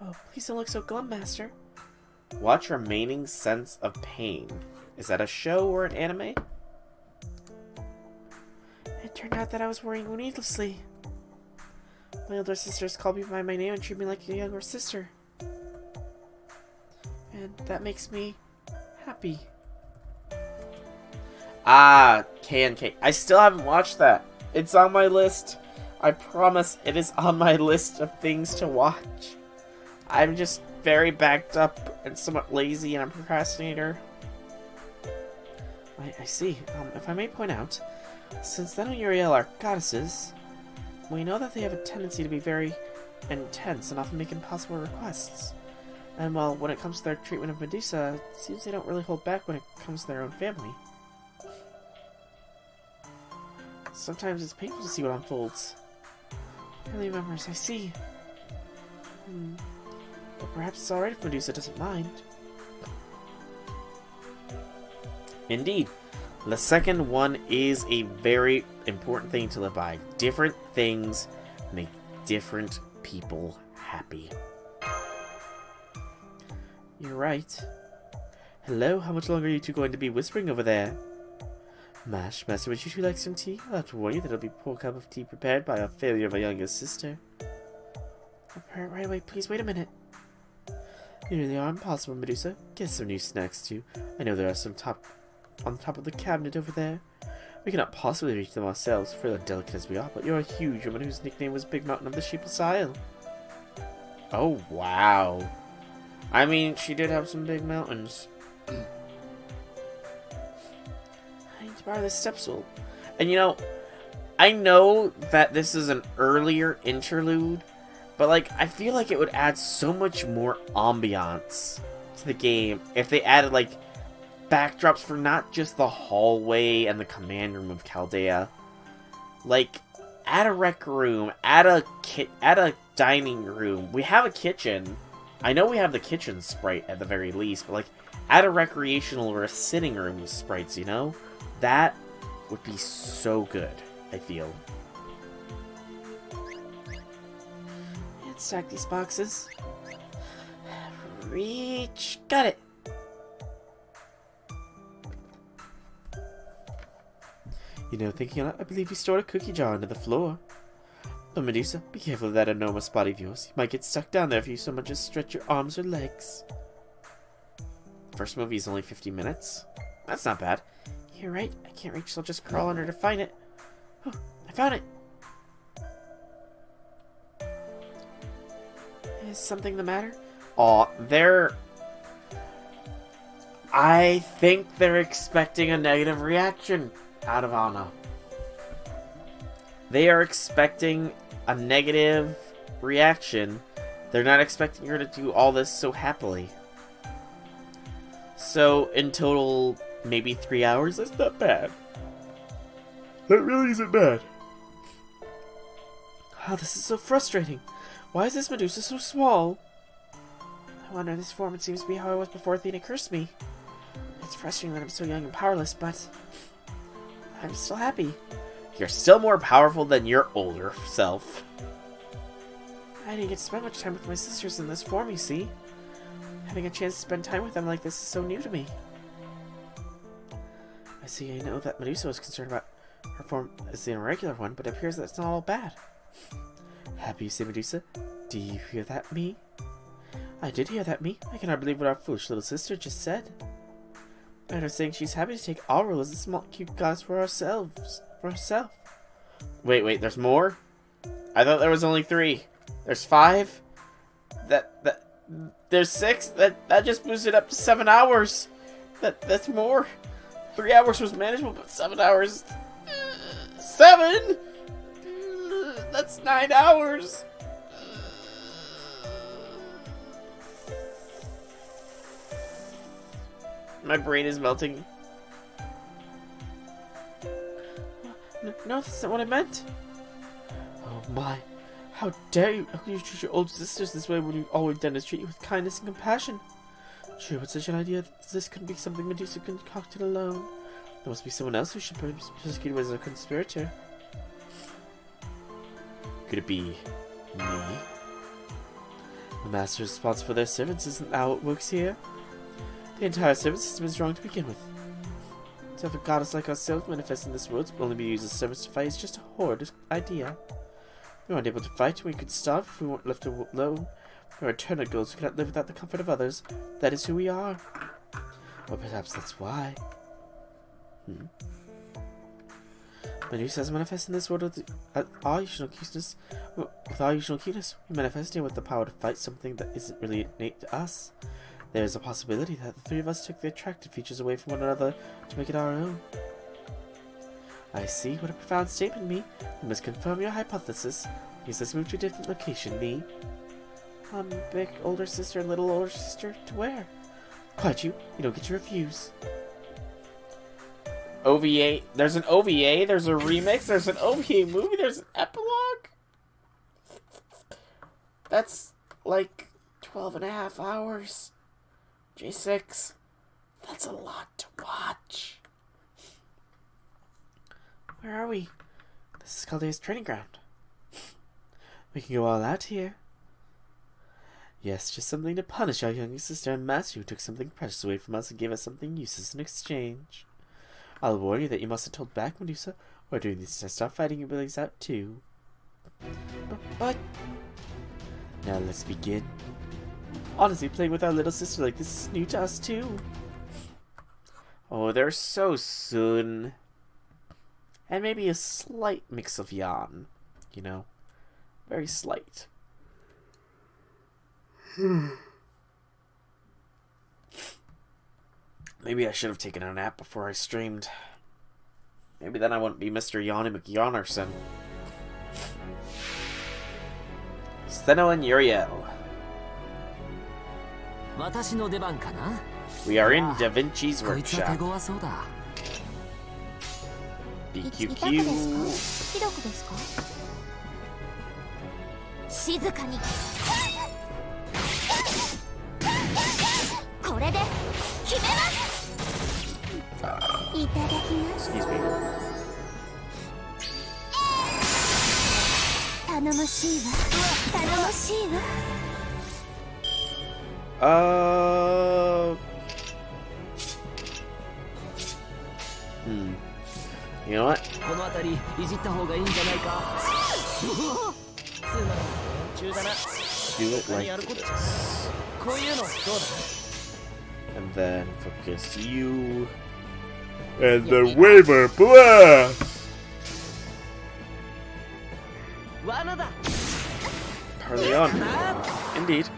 Oh, please don't look so glum, Master. Watch Remaining Sense of Pain. Is that a show or an anime? It turned out that I was worrying needlessly. My older sisters called me by my name and treat me like a younger sister. And that makes me happy. Ah, K&K. I still haven't watched that. It's on my list. I promise it is on my list of things to watch. I'm just very backed up and somewhat lazy and a procrastinator. I see. If I may point out, since Zen and Uriel are goddesses, we know that they have a tendency to be very intense and often make impossible requests. And while when it comes to their treatment of Medusa, it seems they don't really hold back when it comes to their own family. Sometimes it's painful to see what unfolds. Family members, I see. But perhaps it's alright if Medusa doesn't mind. Indeed. The second one is a very important thing to live by. Different things make different people happy. You're right. Hello, how much longer are you two going to be whispering over there? Master, would you two like some tea? I'll have to warn you that it'll be a poor cup of tea prepared by a failure of a younger sister. I'll prepare it right away, please wait a minute. Here they are, impossible, Medusa. Get some new snacks too. I know there are some on top of the cabinet over there. We cannot possibly reach them ourselves, for the delicate as we are, but you're a huge woman whose nickname was Big Mountain of the Sheepless Isle. Oh, wow. I mean, she did have some big mountains. I need to borrow this step stool. And you know, I know that this is an earlier interlude, but like, I feel like it would add so much more ambiance to the game if they added like backdrops for not just the hallway and the command room of Chaldea. Like, add a rec room, add a dining room. We have a kitchen. I know we have the kitchen sprite at the very least, but like, add a recreational or a sitting room with sprites, you know? That would be so good, I feel. Let's stack these boxes. Reach. Got it. You know, thinking on it, I believe you stored a cookie jar under the floor. But Medusa, be careful of that enormous body of yours. You might get stuck down there if you so much as stretch your arms or legs. First movie is only 50 minutes. That's not bad. You're right. I can't reach, so I'll just crawl under to find it. Oh, I found it. Is something the matter? Aw, I think they're expecting a negative reaction out of Anna. They are expecting a negative reaction. They're not expecting her to do all this so happily. So, in total, maybe 3 hours? That's not bad. That really isn't bad. Oh, this is so frustrating. Why is this Medusa so small? I wonder in this form it seems to be how I was before Athena cursed me. It's frustrating that I'm so young and powerless, but I'm still happy. You're still more powerful than your older self. I didn't get to spend much time with my sisters in this form, you see. Having a chance to spend time with them like this is so new to me. I see, I know that Medusa was concerned about her form as the irregular one, but it appears that it's not all bad. Happy, you say, Medusa? Do you hear that, me? I did hear that, me. I cannot believe what our foolish little sister just said. And her saying she's happy to take our role as a small cute goddess for herself. Wait, there's more? I thought there was only 3. There's 5? There's 6? That just boosted up to 7 hours. That's more. 3 hours was manageable, but 7 hours... 7?! That's 9 hours! My brain is melting. No, that's not what I meant. Oh my. How dare you? How can you treat your older sisters this way when all we've done is treat you with kindness and compassion? Sure, but such an idea that this couldn't be something Medusa concocted alone. There must be someone else who should be persecuted as a conspirator. Could it be me? The master's response for their servants isn't how it works here. The entire service system is wrong to begin with. To have a goddess like ourselves manifest in this world will only be used as service to fight is just a horrid idea. We weren't able to fight, we could starve if we weren't left alone. We are eternal girls who cannot live without the comfort of others. That is who we are. Or perhaps that's why. Medusa has manifested in this world with our usual cuteness. With our usual cuteness, we manifest here with the power to fight something that isn't really innate to us. There is a possibility that the 3 of us took the attractive features away from one another to make it our own. I see. What a profound statement, me. We must confirm your hypothesis. Yes, let's move to a different location, me. Big older sister and little older sister? To where? Quiet you. You don't get to refuse. OVA. There's an OVA. There's a remix. There's an OVA movie. There's an epilogue. That's like 12.5 hours. J6. That's a lot to watch. Where are we? This is Caldea's training ground. We can go all out here. Yes, just something to punish our youngest sister and master who took something precious away from us and gave us something useless in exchange. I'll warn you that you mustn't hold back, Medusa, or during these tests start fighting your abilities out too. But... Now let's begin. Honestly, playing with our little sister like this is new to us too. Oh, they're so soon. And maybe a slight mix of yawn, you know? Very slight. Maybe I should have taken a nap before I streamed. Maybe then I wouldn't be Mr. Yawny McYawnerson. Steno and Uriel. We are in Da Vinci's workshop. BQQ. 静かにこれで決めますいただきます Excuse me. 頼もしいわ頼もしいわ You know what? この辺りいじった方がいいんじゃないか Do it like this. And then focus you. And then Waver Blast! Hardly on. Indeed.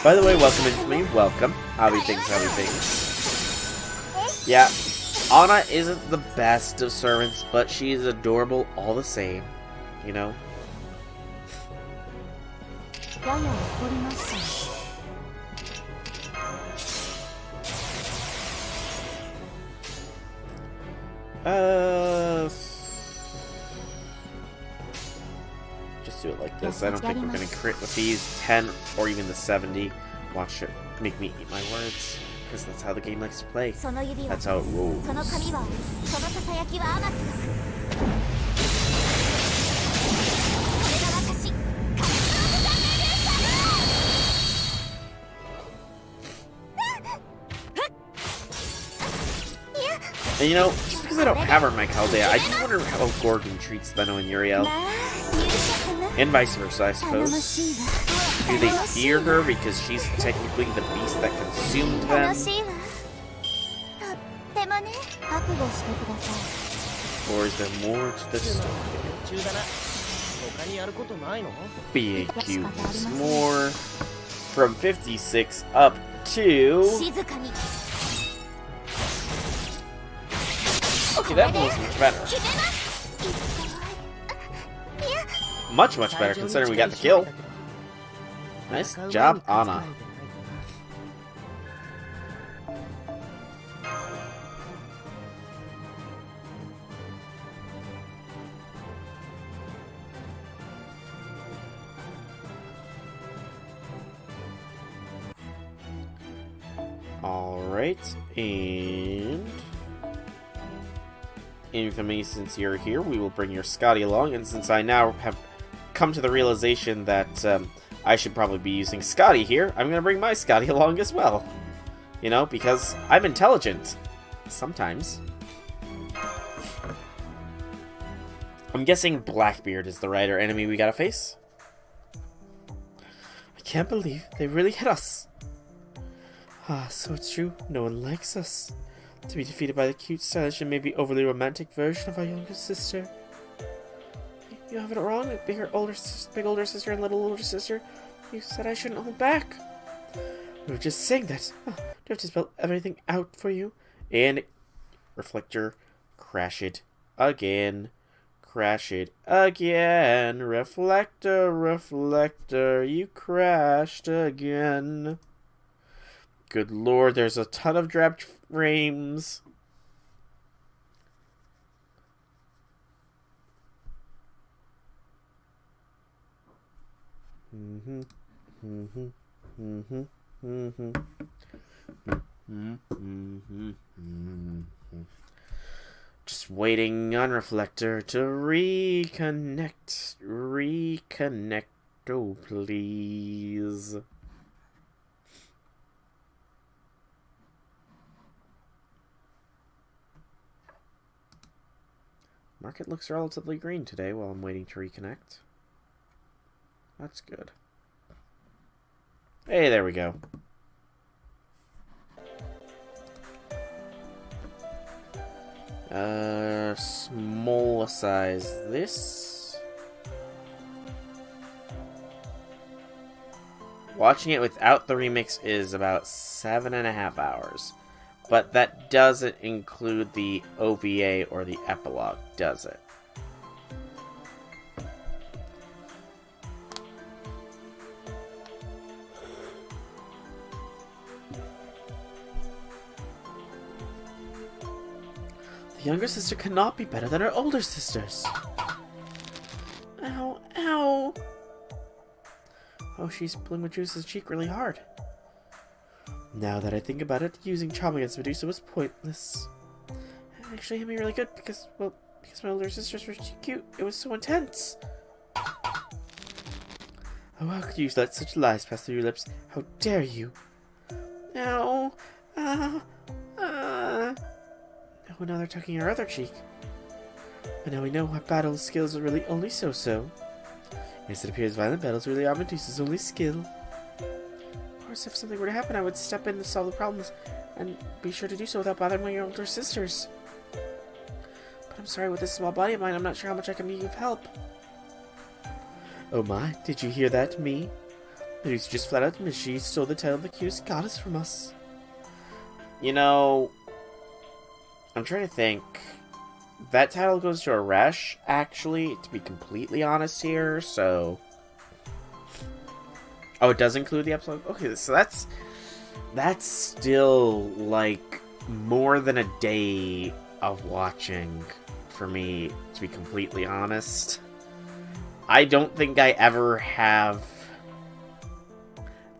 By the way, welcome into me. Welcome. Howdy things. Yeah. Anna isn't the best of servants, but she is adorable all the same. You know? Just do it like this. I don't think we're gonna crit with these 10 or even the 70. Watch it make me eat my words, because that's how the game likes to play. That's how it rolls. And you know, just because I don't have her in my Chaldea, I do wonder how Gorgon treats Leno and Uriel. And vice versa, I suppose. Do they fear her because she's technically the beast that consumed them? Or is there more to the story? Being cute once more. From 56 up to... Okay, that one was much better. Much better considering we got the kill. Nice job, Anna. Alright, and... Infamy, since you're here, we will bring your Scotty along, and since I now have come to the realization that I should probably be using Scotty here, I'm gonna bring my Scotty along as well. You know, because I'm intelligent. Sometimes. I'm guessing Blackbeard is the rider enemy we gotta face. I can't believe they really hit us. Ah, so it's true. No one likes us. To be defeated by the cute, stylish, and maybe overly romantic version of our younger sister. You have it wrong. Big older sister and little older sister. You said I shouldn't hold back. We were just saying that. Oh, do I have to spell everything out for you? And reflector, crash it again. Crash it again. Reflector, you crashed again. Good lord, there's a ton of dropped frames. Just waiting on Reflector to reconnect. Reconnect, oh please. Market looks relatively green today while I'm waiting to reconnect. That's good. Hey, there we go. Small size this. Watching it without the remix is about 7.5 hours. But that doesn't include the OVA or the epilogue, does it? The younger sister cannot be better than her older sisters. Ow, ow. Oh, she's pulling Medusa's cheek really hard. Now that I think about it, using charm against Medusa was pointless. It actually hit me really good because my older sisters were too cute. It was so intense. Oh, how could you let such lies pass through your lips? How dare you? Ow. Oh, now they're tucking her other cheek. But now we know our battle skills are really only so-so. Yes, it appears violent battles really are Medusa's only skill. Of course, if something were to happen, I would step in to solve the problems, and be sure to do so without bothering my older sisters. But I'm sorry, with this small body of mine, I'm not sure how much I can be of help. Oh my, did you hear that, me? Medusa just flat out admitted she stole the title of the cutest goddess from us. You know, I'm trying to think. That title goes to Arash, actually, to be completely honest here, so... Oh, it does include the episode? Okay, so that's still, like, more than a day of watching, for me, to be completely honest. I don't think I ever have,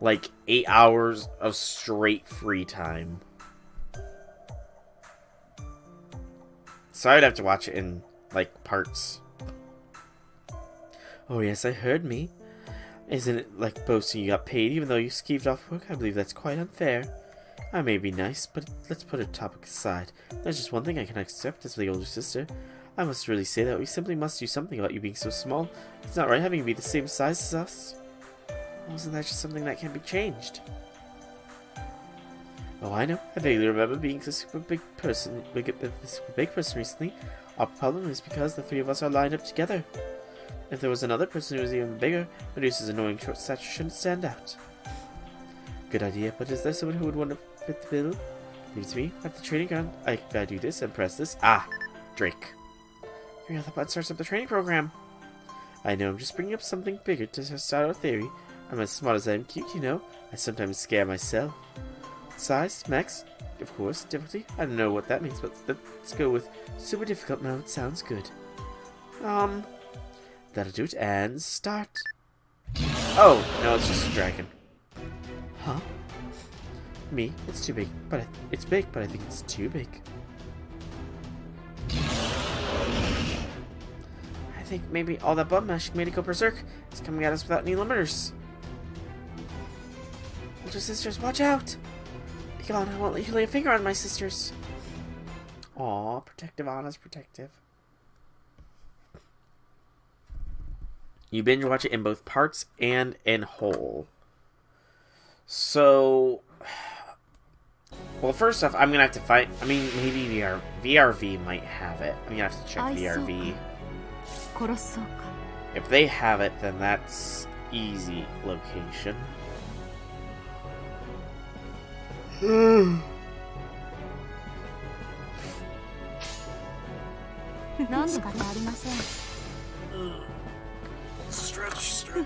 like, 8 hours of straight free time. So I'd have to watch it in, like, parts. Oh yes, I heard me. Isn't it like boasting you got paid even though you skeeved off work? I believe that's quite unfair. I may be nice, but let's put a topic aside. There's just one thing I can accept as the older sister. I must really say that we simply must do something about you being so small. It's not right having you be the same size as us. Wasn't that just something that can be changed? Oh, I know. I vaguely remember being a super big person recently. Our problem is because the three of us are lined up together. If there was another person who was even bigger, Medusa's annoying short stature shouldn't stand out. Good idea, but is there someone who would want to fit the bill? Leave it to me. At the training ground, I gotta do this and press this. Ah, Drake. You're the button starts up the training program. I know, I'm just bringing up something bigger to start our theory. I'm as smart as I am cute, you know. I sometimes scare myself. Size, max, of course, difficulty. I don't know what that means, but let's go with super difficult mode. Sounds good. That'll do it, and start. Oh, no, it's just a dragon. Huh? Me? It's too big, but it's big, but I think it's too big. I think maybe all that button mashing made it go berserk. It's coming at us without any limiters. Older sisters, watch out! Be gone, I won't let you lay a finger on my sisters. Aw, protective, Anna's protective. You binge watch it in both parts and in whole. So, well, first off, I'm gonna have to find. I mean, maybe VRV might have it. I'm gonna have to check VRV. If they have it, then that's easy location.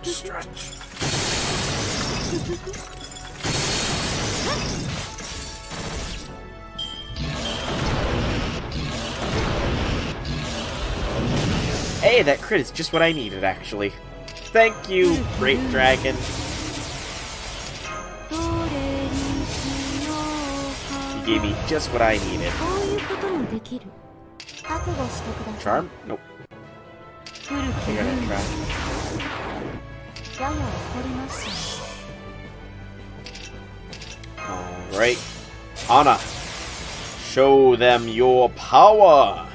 Stretch. Hey, that crit is just what I needed, actually. Thank you, Great Dragon. You gave me just what I needed. Charm? Nope. I think I didn't try. Alright. Anna, show them your power!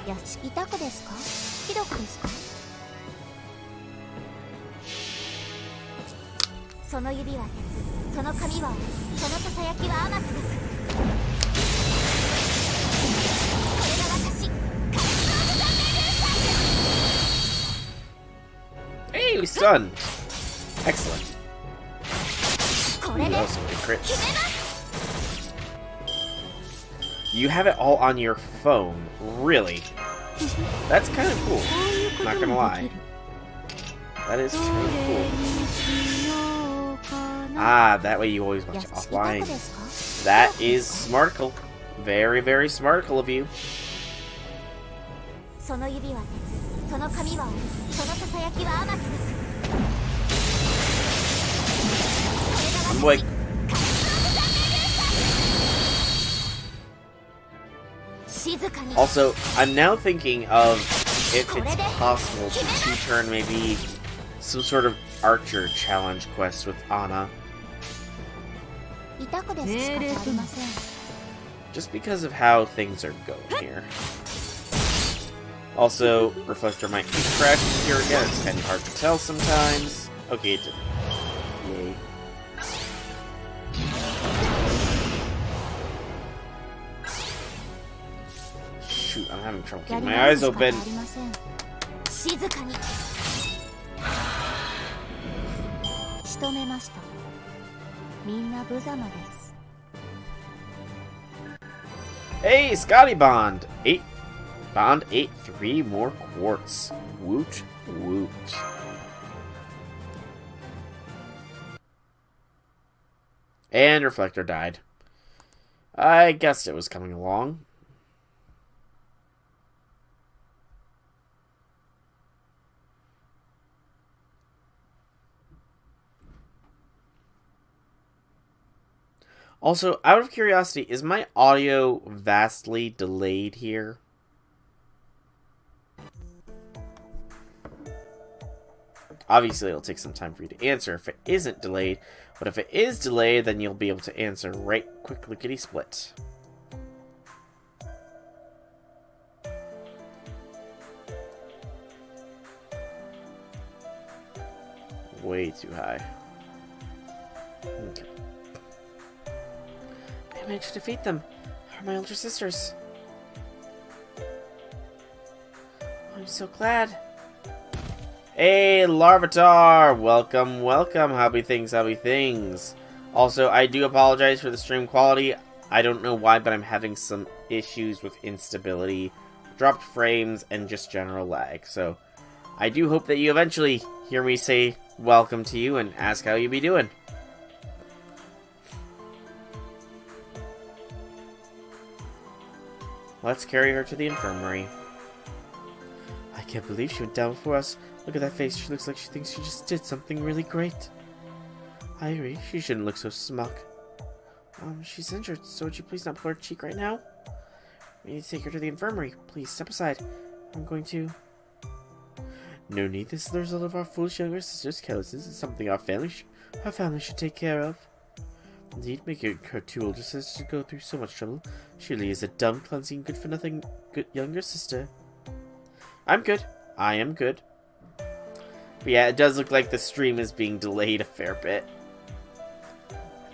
Hey, we stunned! Excellent. Ooh, that was some good crits. You have it all on your phone. Really? That's kind of cool. Not gonna lie. That is kind of cool. Ah, that way you always watch it offline. That is smarticle. Very, very smarticle of you. I'm like... Also, I'm now thinking of if it's possible to two-turn maybe some sort of archer challenge quest with Anna. Just because of how things are going here. Also, Reflector might be crashing here again. It's kind of hard to tell sometimes. Okay, it didn't. Yay. Shoot, I'm having trouble keeping my eyes open. Hey, Scotty Bond! Bond 8, 3 more quartz. Woot, woot. And Reflector died. I guessed it was coming along. Also, out of curiosity, is my audio vastly delayed here? Obviously, it'll take some time for you to answer if it isn't delayed, but if it is delayed, then you'll be able to answer right quick lickety-split. Way too high. Okay. I managed to defeat them. They're my older sisters. I'm so glad. Hey, Larvitar! Welcome, welcome. Happy things, happy things. Also, I do apologize for the stream quality. I don't know why, but I'm having some issues with instability, dropped frames, and just general lag. So, I do hope that you eventually hear me say welcome to you and ask how you be doing. Let's carry her to the infirmary. I can't believe she went down before us. Look at that face. She looks like she thinks she just did something really great. I agree. She shouldn't look so smug. She's injured, so would you please not pull her cheek right now? We need to take her to the infirmary. Please, step aside. I'm going to... No need. This is the result of our foolish younger sister's carelessness. It's something our family should take care of. Indeed, making her two older sisters go through so much trouble surely is a dumb, clumsy, good-for-nothing younger sister. I'm good. I am good. But yeah, it does look like the stream is being delayed a fair bit.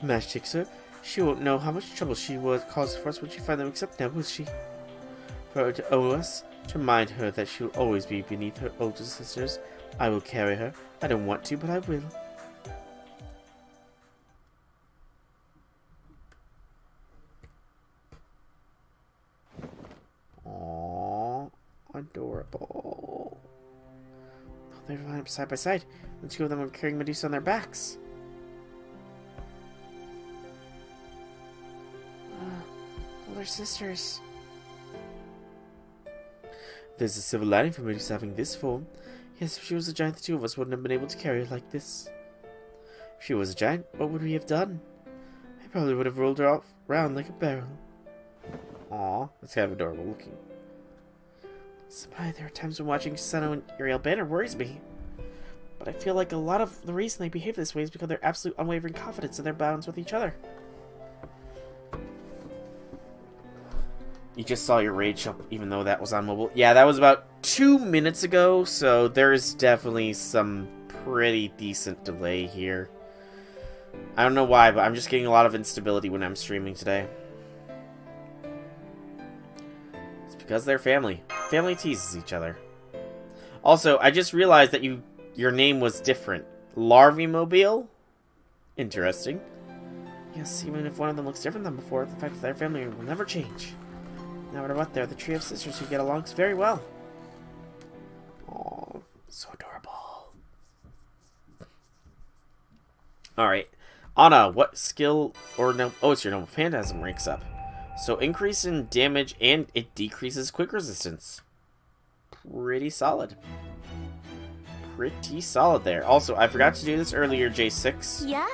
Mash takes her. She won't know how much trouble she was caused for us when she finally wakes up now, will she? For her to owe us, to remind her that she will always be beneath her older sisters, I will carry her. I don't want to, but I will. Aww, adorable. Oh, they line up side by side. The two of them are carrying Medusa on their backs. Older sisters. There's a silver lining for Medusa having this form. Yes, if she was a giant, the two of us wouldn't have been able to carry her like this. If she was a giant, what would we have done? I probably would have rolled her off round like a barrel. Aw, that's kind of adorable looking. Senpai, there are times when watching Sano and Uriel Banner worries me. But I feel like a lot of the reason they behave this way is because of their absolute unwavering confidence in their bonds with each other. You just saw your raid show, even though that was on mobile. Yeah, that was about 2 minutes ago, so there's definitely some pretty decent delay here. I don't know why, but I'm just getting a lot of instability when I'm streaming today. It's because they're family. Family teases each other. Also, I just realized that your name was different. Larvae Mobile? Interesting. Yes, even if one of them looks different than before, the fact that their family will never change. No matter what, they're the trio of sisters who get along very well. Oh, so adorable. Alright. Anna, what skill or no? Oh, it's your normal phantasm ranks up. So increase in damage and it decreases quick resistance. Pretty solid. Pretty solid there. Also, I forgot to do this earlier, J6. Yeah.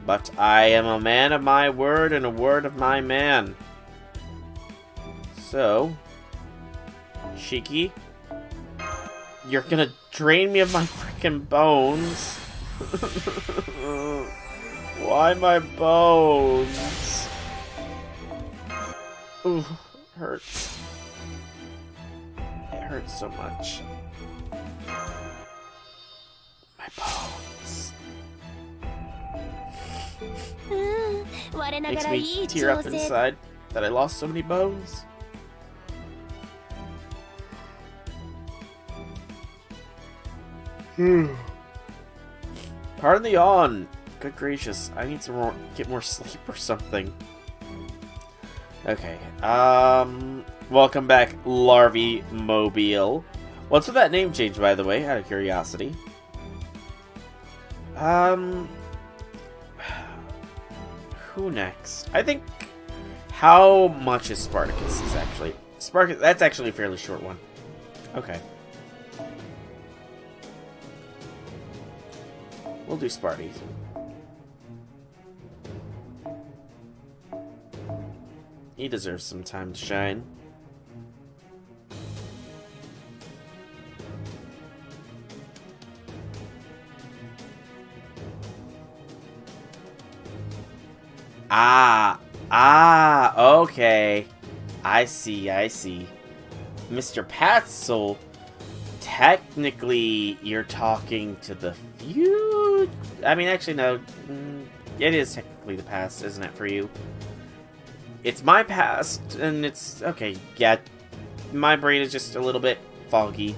But I am a man of my word and a word of my man. So, Shiki, you're gonna drain me of my freaking bones. Why my bones? Ooh, hurts. It hurts so much. My bones. Makes me tear up inside that I lost so many bones. Pardon the yawn. Good gracious, I need to get more sleep or something. Okay, welcome back, Larvae Mobile. What's with that name change, by the way, out of curiosity? Who next? I think, how much is Spartacus is actually? Spartacus, that's actually a fairly short one. Okay. We'll do Sparty. He deserves some time to shine. Okay. I see. Mr. Patzel, technically, you're talking to the future. I mean, actually, no. It is technically the past, isn't it, for you? It's my past, and it's... Okay, yeah. My brain is just a little bit foggy.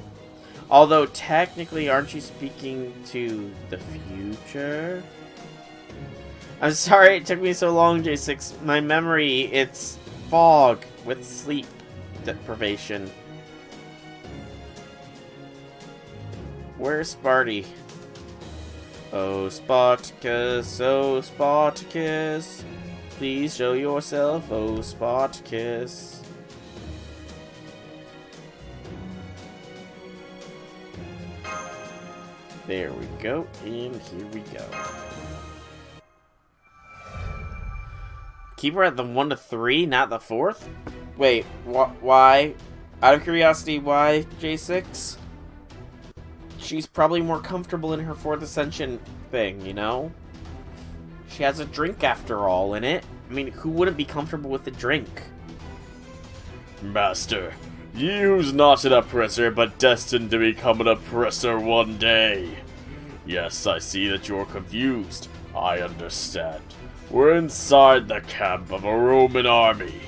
Although, technically, aren't you speaking to the future? I'm sorry it took me so long, J6. My memory, it's fog with sleep deprivation. Where's Sparty? Oh, Spartacus, oh, Spartacus. Please show yourself, oh, Spartacus. There we go, and here we go. Keep her at the 1 to 3, not the 4th? Wait, why? Out of curiosity, why J6? She's probably more comfortable in her 4th Ascension thing, you know? She has a drink after all in it. I mean, who wouldn't be comfortable with a drink? Master, ye who's not an oppressor, but destined to become an oppressor one day. Yes, I see that you're confused. I understand. We're inside the camp of a Roman army,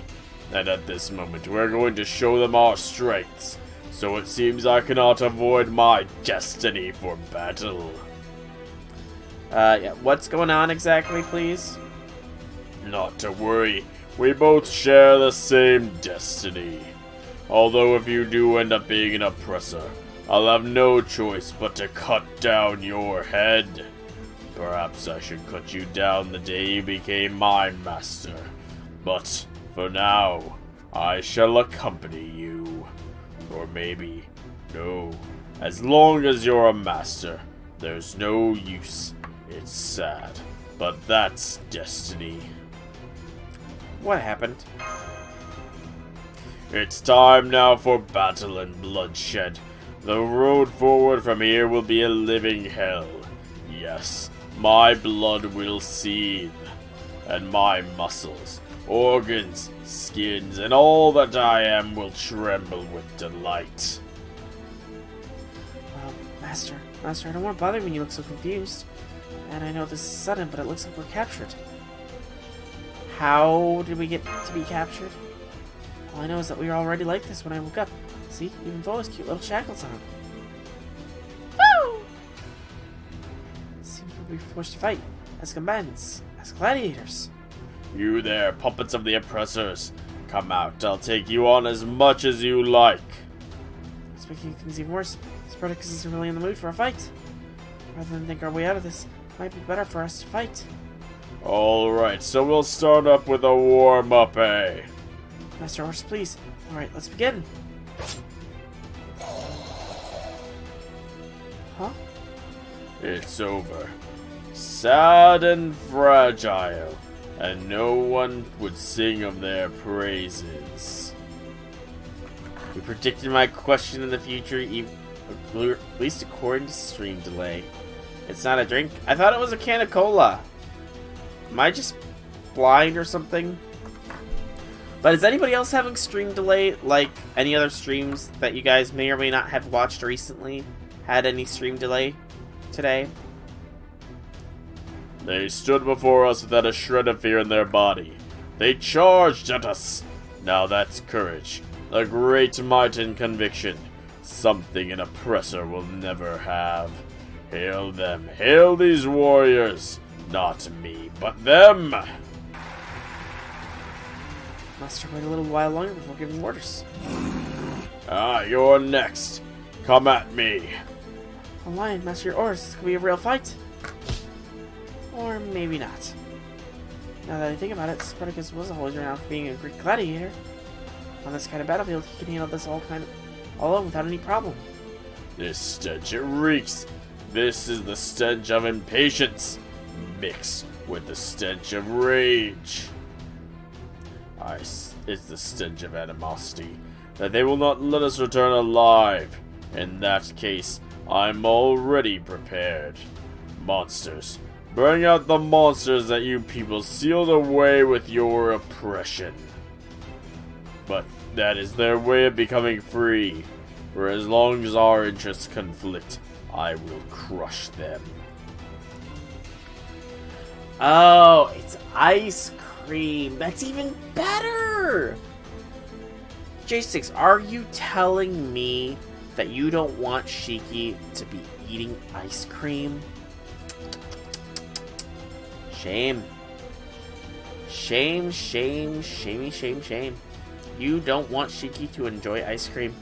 and at this moment we're going to show them our strengths, so it seems I cannot avoid my destiny for battle. Yeah, what's going on exactly, please? Not to worry, we both share the same destiny. Although if you do end up being an oppressor, I'll have no choice but to cut down your head. Perhaps I should cut you down the day you became my master. But, for now, I shall accompany you. Or maybe, no. As long as you're a master, there's no use. It's sad, but that's destiny. What happened? It's time now for battle and bloodshed. The road forward from here will be a living hell. Yes. My blood will seethe, and my muscles, organs, skins, and all that I am will tremble with delight. Master, I don't want to bother you when you look so confused. And I know this is sudden, but it looks like we're captured. How did we get to be captured? All I know is that we were already like this when I woke up. See, even Vola's cute little shackles on. We're forced to fight as combatants, as gladiators. You there, puppets of the oppressors. Come out, I'll take you on as much as you like. It's making things even worse. Spartacus isn't really in the mood for a fight. Rather than think our way out of this, it might be better for us to fight. Alright, so we'll start up with a warm-up, eh? Master Horse, please. Alright, let's begin. Huh? It's over. Sad and fragile, and no one would sing of their praises. You predicted my question in the future, at least according to stream delay. It's not a drink. I thought it was a can of cola. Am I just blind or something? But is anybody else having stream delay, like any other streams that you guys may or may not have watched recently? Had any stream delay today? They stood before us without a shred of fear in their body. They charged at us. Now that's courage, a great might and conviction, something an oppressor will never have. Hail them, hail these warriors. Not me, but them. Master, wait a little while longer before giving orders. You're next. Come at me. A lion, Master, your orders. This could be a real fight. Or maybe not. Now that I think about it, Spartacus was always renowned for being a Greek gladiator. On this kind of battlefield, he can handle this all alone without any problem. This stench, it reeks. This is the stench of impatience, mixed with the stench of rage. It's the stench of animosity that they will not let us return alive. In that case, I'm already prepared. Monsters. Bring out the monsters that you people sealed away with your oppression. But that is their way of becoming free. For as long as our interests conflict, I will crush them. Oh, it's ice cream. That's even better! J6, are you telling me that you don't want Shiki to be eating ice cream? Shame. Shame, shame, shamey, shame, shame. You don't want Shiki to enjoy ice cream?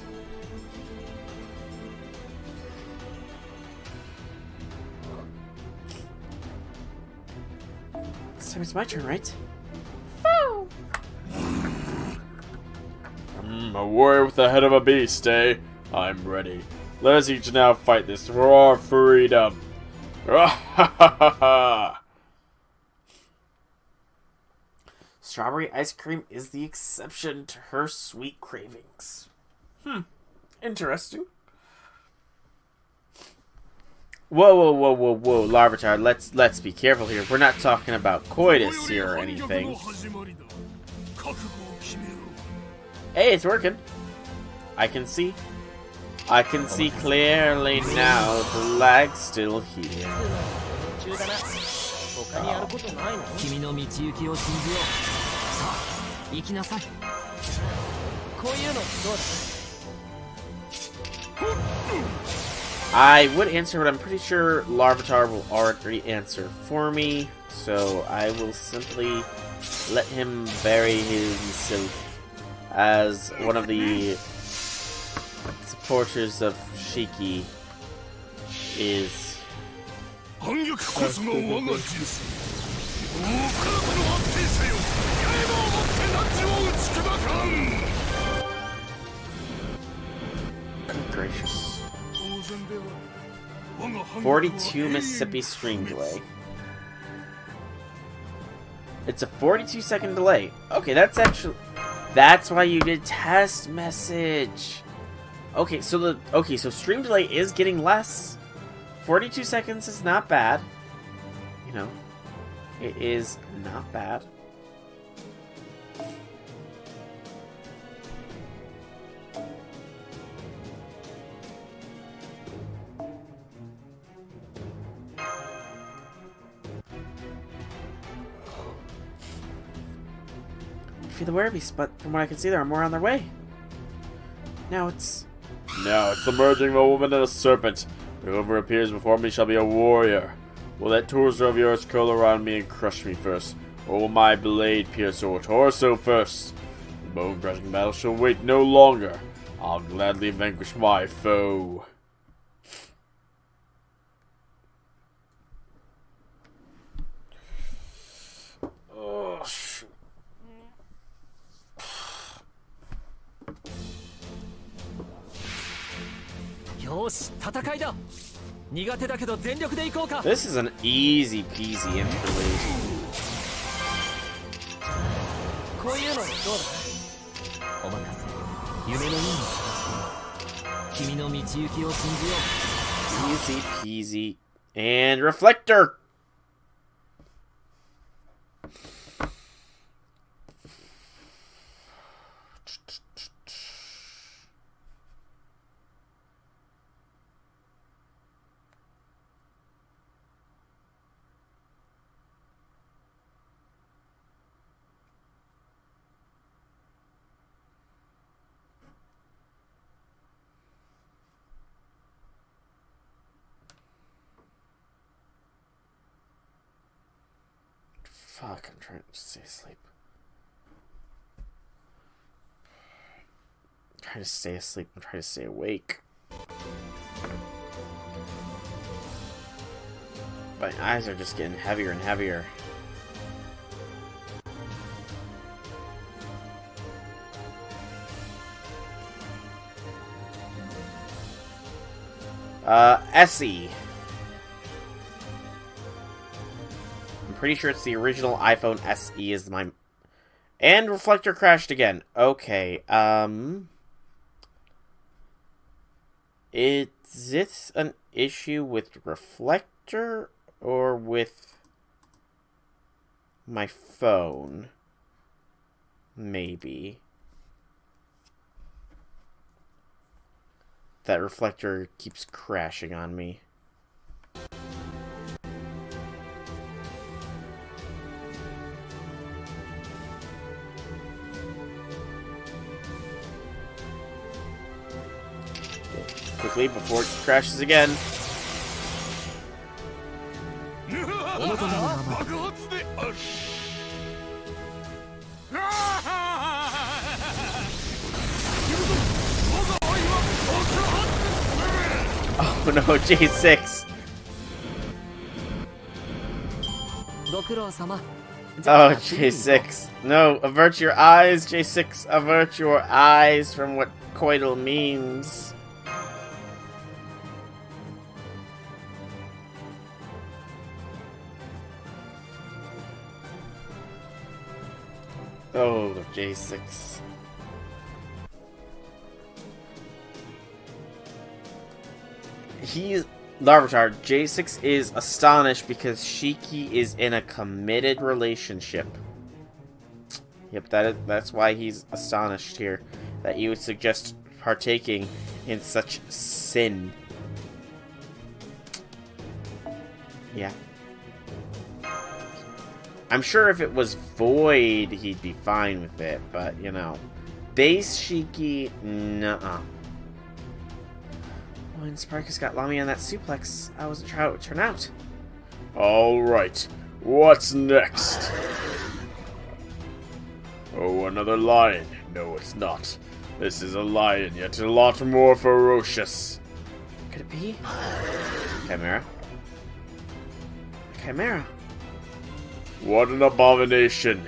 This time it's my turn, right? A warrior with the head of a beast, eh? I'm ready. Let us each now fight this for our freedom. Strawberry ice cream is the exception to her sweet cravings. Interesting. Whoa, Larvitar, let's be careful here. We're not talking about coitus here or anything. Hey, it's working. I can see clearly now. The lag's still here. 他にやることないの？君の道行きを信じよう。さあ、行きなさい。こういうのどうだ？ I would answer, but I'm pretty sure Larvitar will already answer for me, so I will simply let him bury himself as one of the supporters of Shiki is. Good gracious. 42 Mississippi stream delay. It's a 42-second delay. Okay, that's why you did test message. Okay, so stream delay is getting less. 42 seconds is not bad. You know, it is not bad. Fear the werewolves, but from what I can see, there are more on their way. Now it's the merging of a woman and a serpent. Whoever appears before me shall be a warrior. Will that torso of yours curl around me and crush me first? Or will my blade pierce your torso first? The bone-crushing battle shall wait no longer. I'll gladly vanquish my foe. oh, shoot. よし、戦いだ。苦手だけど全力で行こうか。 This is an easy peasy interlude. こういうのどうだ？お任せ。夢のように形。君の道行きを信じよう。 Easy peasy. And reflector. Fuck, I'm trying to stay asleep. I'm trying to stay asleep. I'm trying to stay awake. My eyes are just getting heavier and heavier. Essie. I'm pretty sure it's the original iPhone SE is my And reflector crashed again. Okay, is this an issue with reflector or with my phone? Maybe. That reflector keeps crashing on me. Quickly before it crashes again. お望みのまま Oh no, J6. ご苦労様 Oh, J6. No, avert your eyes, J6. Avert your eyes from what coital means. Oh, J6. He's Larvitar. J6 is astonished because Shiki is in a committed relationship. Yep, that's why he's astonished here. That you would suggest partaking in such sin. Yeah. I'm sure if it was Void, he'd be fine with it, but, you know. Base Shiki, nuh-uh. When Sparkus got Lami on that suplex, I wasn't sure how it would turn out. Alright, what's next? Oh, another lion. No, it's not. This is a lion, yet a lot more ferocious. Could it be? Chimera? Chimera? What an abomination.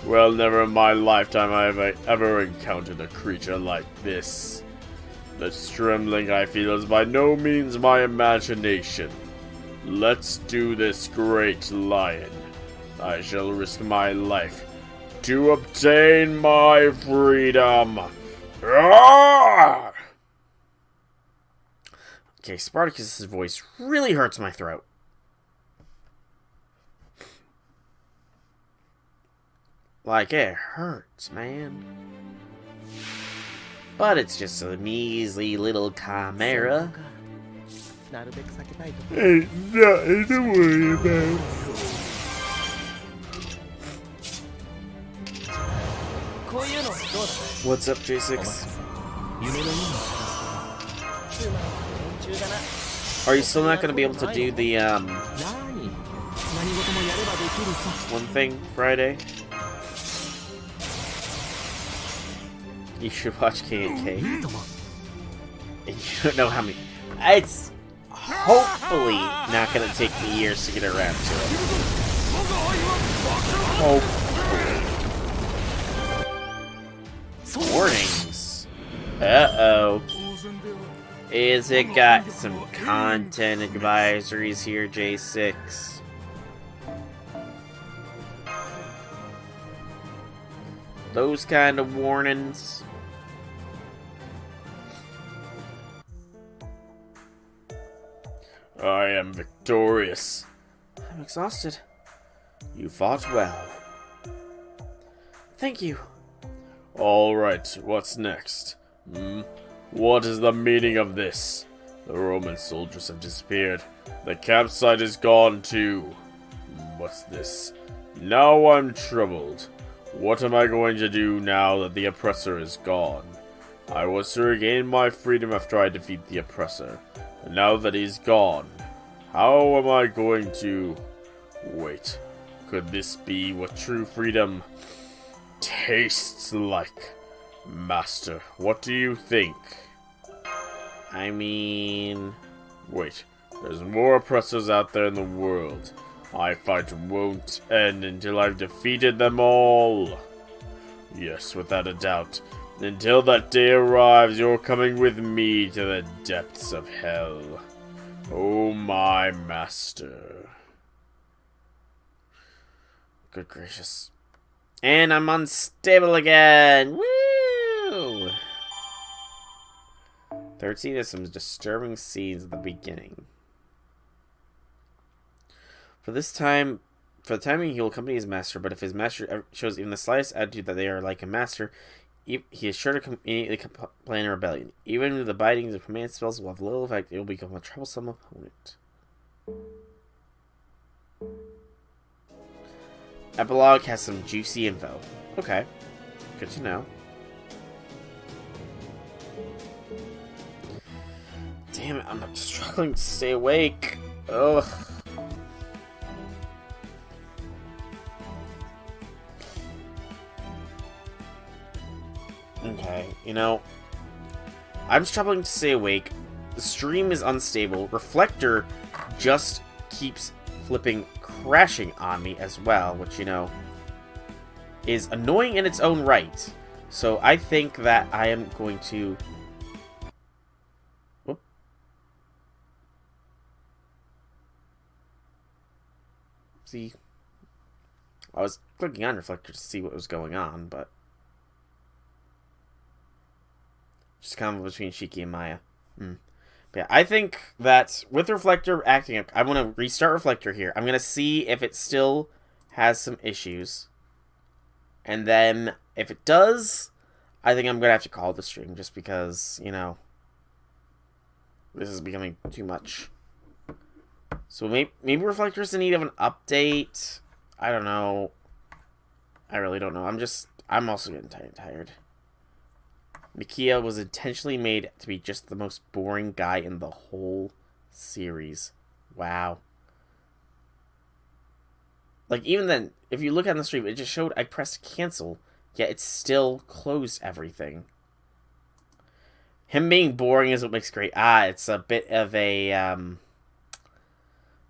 Well, never in my lifetime have I ever encountered a creature like this. The trembling I feel is by no means my imagination. Let's do this, great lion. I shall risk my life to obtain my freedom. Roar! Okay, Spartacus' voice really hurts my throat. Like, it hurts, man. But it's just a measly little chimera. なるべく避けたいと Ain't nothing to worry about. こういうのどうだ What's up, J6? 夢のような気がする Are you still not going to be able to do the, 何事もやればできるさ one thing Friday? You should watch K&K. And you don't know how many... It's hopefully not going to take me years to get around to it. Hopefully. Warnings. Uh-oh. Is it got some content advisories here, J6? Those kind of warnings. I am victorious. I'm exhausted. You fought well. Thank you. Alright, what's next? What is the meaning of this? The Roman soldiers have disappeared. The campsite is gone too. What's this? Now I'm troubled. What am I going to do now that the oppressor is gone? I was to regain my freedom after I defeat the oppressor. And now that he's gone, how am I going to... Wait, could this be what true freedom tastes like? Master, what do you think? I mean... Wait, there's more oppressors out there in the world. My fight won't end until I've defeated them all. Yes, without a doubt. Until that day arrives, you're coming with me to the depths of hell. Oh, my master. Good gracious. And I'm unstable again! Woo! Third scene has some disturbing scenes at the beginning. For the time being, he will accompany his master, but if his master shows even the slightest attitude that they are like a master, he is sure to immediately plan a rebellion. Even with the bindings of command spells will have little effect, it will become a troublesome opponent. Epilogue has some juicy info. Okay. Good to know. Damn it, I'm struggling to stay awake. Ugh. Okay, you know, I'm struggling to stay awake. The stream is unstable. Reflector just keeps flipping crashing on me as well, which, you know, is annoying in its own right. So I think that I am going to... Whoop. See, I was clicking on Reflector to see what was going on, but... Just kind of between Shiki and Maya. But yeah, I think that with Reflector acting up, I'm going to restart Reflector here. I'm going to see if it still has some issues. And then, if it does, I think I'm going to have to call the stream. Just because, you know, this is becoming too much. So maybe Reflector's in need of an update. I don't know. I really don't know. I'm also getting tired. Mikia was intentionally made to be just the most boring guy in the whole series. Wow. Like, even then, if you look on the stream, it just showed I pressed cancel, yet it still closed everything. Him being boring is what makes it great. It's a bit of a,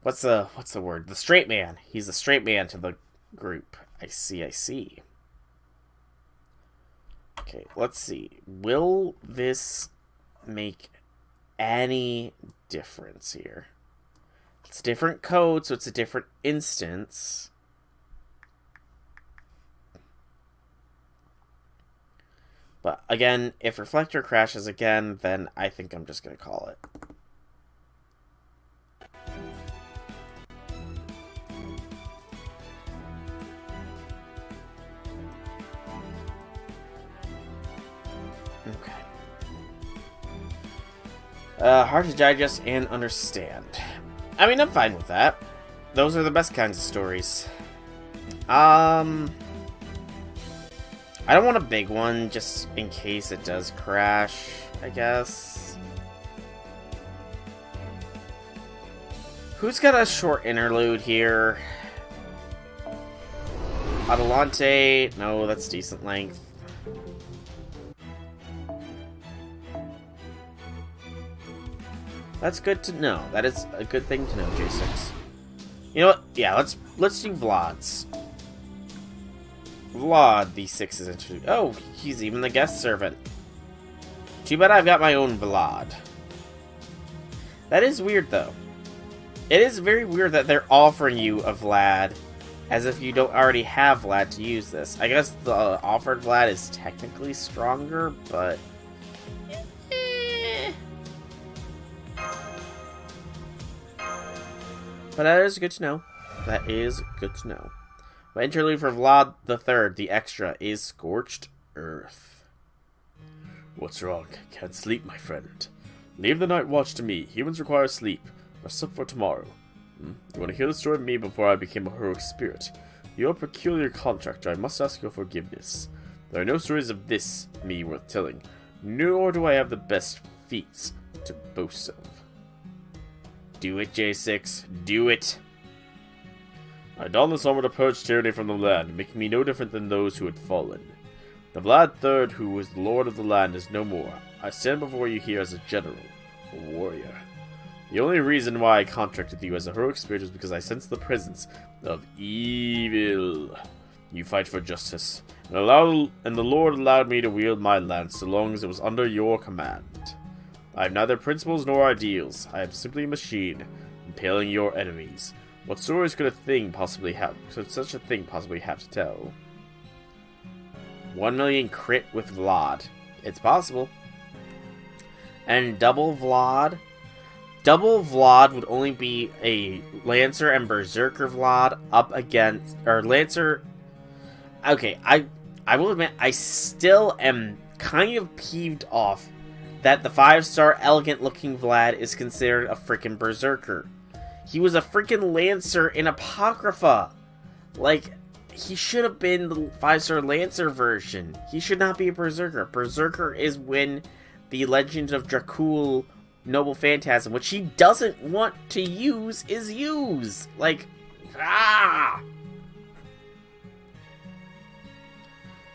what's the word? The straight man. He's the straight man to the group. I see. Okay, let's see. Will this make any difference here? It's a different code, so it's a different instance. But again, if Reflector crashes again, then I think I'm just going to call it. Okay. Hard to digest and understand. I mean, I'm fine with that. Those are the best kinds of stories. I don't want a big one, just in case it does crash, I guess. Who's got a short interlude here? Adelante? No, that's decent length. That's good to know. That is a good thing to know, J6. You know what? Yeah, let's do Vlad's. Vlad, the 6 is introduced. Oh, he's even the guest servant. Too bad I've got my own Vlad. That is weird, though. It is very weird that they're offering you a Vlad as if you don't already have Vlad to use this. I guess the offered Vlad is technically stronger, but... But that is good to know. That is good to know. My interlude for Vlad III, the extra, is Scorched Earth. What's wrong? Can't sleep, my friend. Leave the night watch to me. Humans require sleep. Rest up for tomorrow. You want to hear the story of me before I became a heroic spirit? You're a peculiar contractor. I must ask your forgiveness. There are no stories of this me worth telling, nor do I have the best feats to boast of. Do it, J6. Do it. I donned this armor to purge tyranny from the land, making me no different than those who had fallen. The Vlad III, who was the lord of the land, is no more. I stand before you here as a general, a warrior. The only reason why I contracted you as a heroic spirit is because I sense the presence of evil. You fight for justice, and the Lord allowed me to wield my lance so long as it was under your command. I have neither principles nor ideals. I am simply a machine, impaling your enemies. What stories could such a thing possibly have to tell? 1 million crit with Vlad. It's possible. And double Vlad. Double Vlad would only be a Lancer and Berserker Vlad up against... Or Lancer... Okay, I will admit, I still am kind of peeved off that the 5-star elegant-looking Vlad is considered a freaking Berserker. He was a freaking Lancer in Apocrypha. Like, he should have been the 5-star Lancer version. He should not be a Berserker. Berserker is when the Legend of Dracul Noble Phantasm, which he doesn't want to use, is used. Like, ah!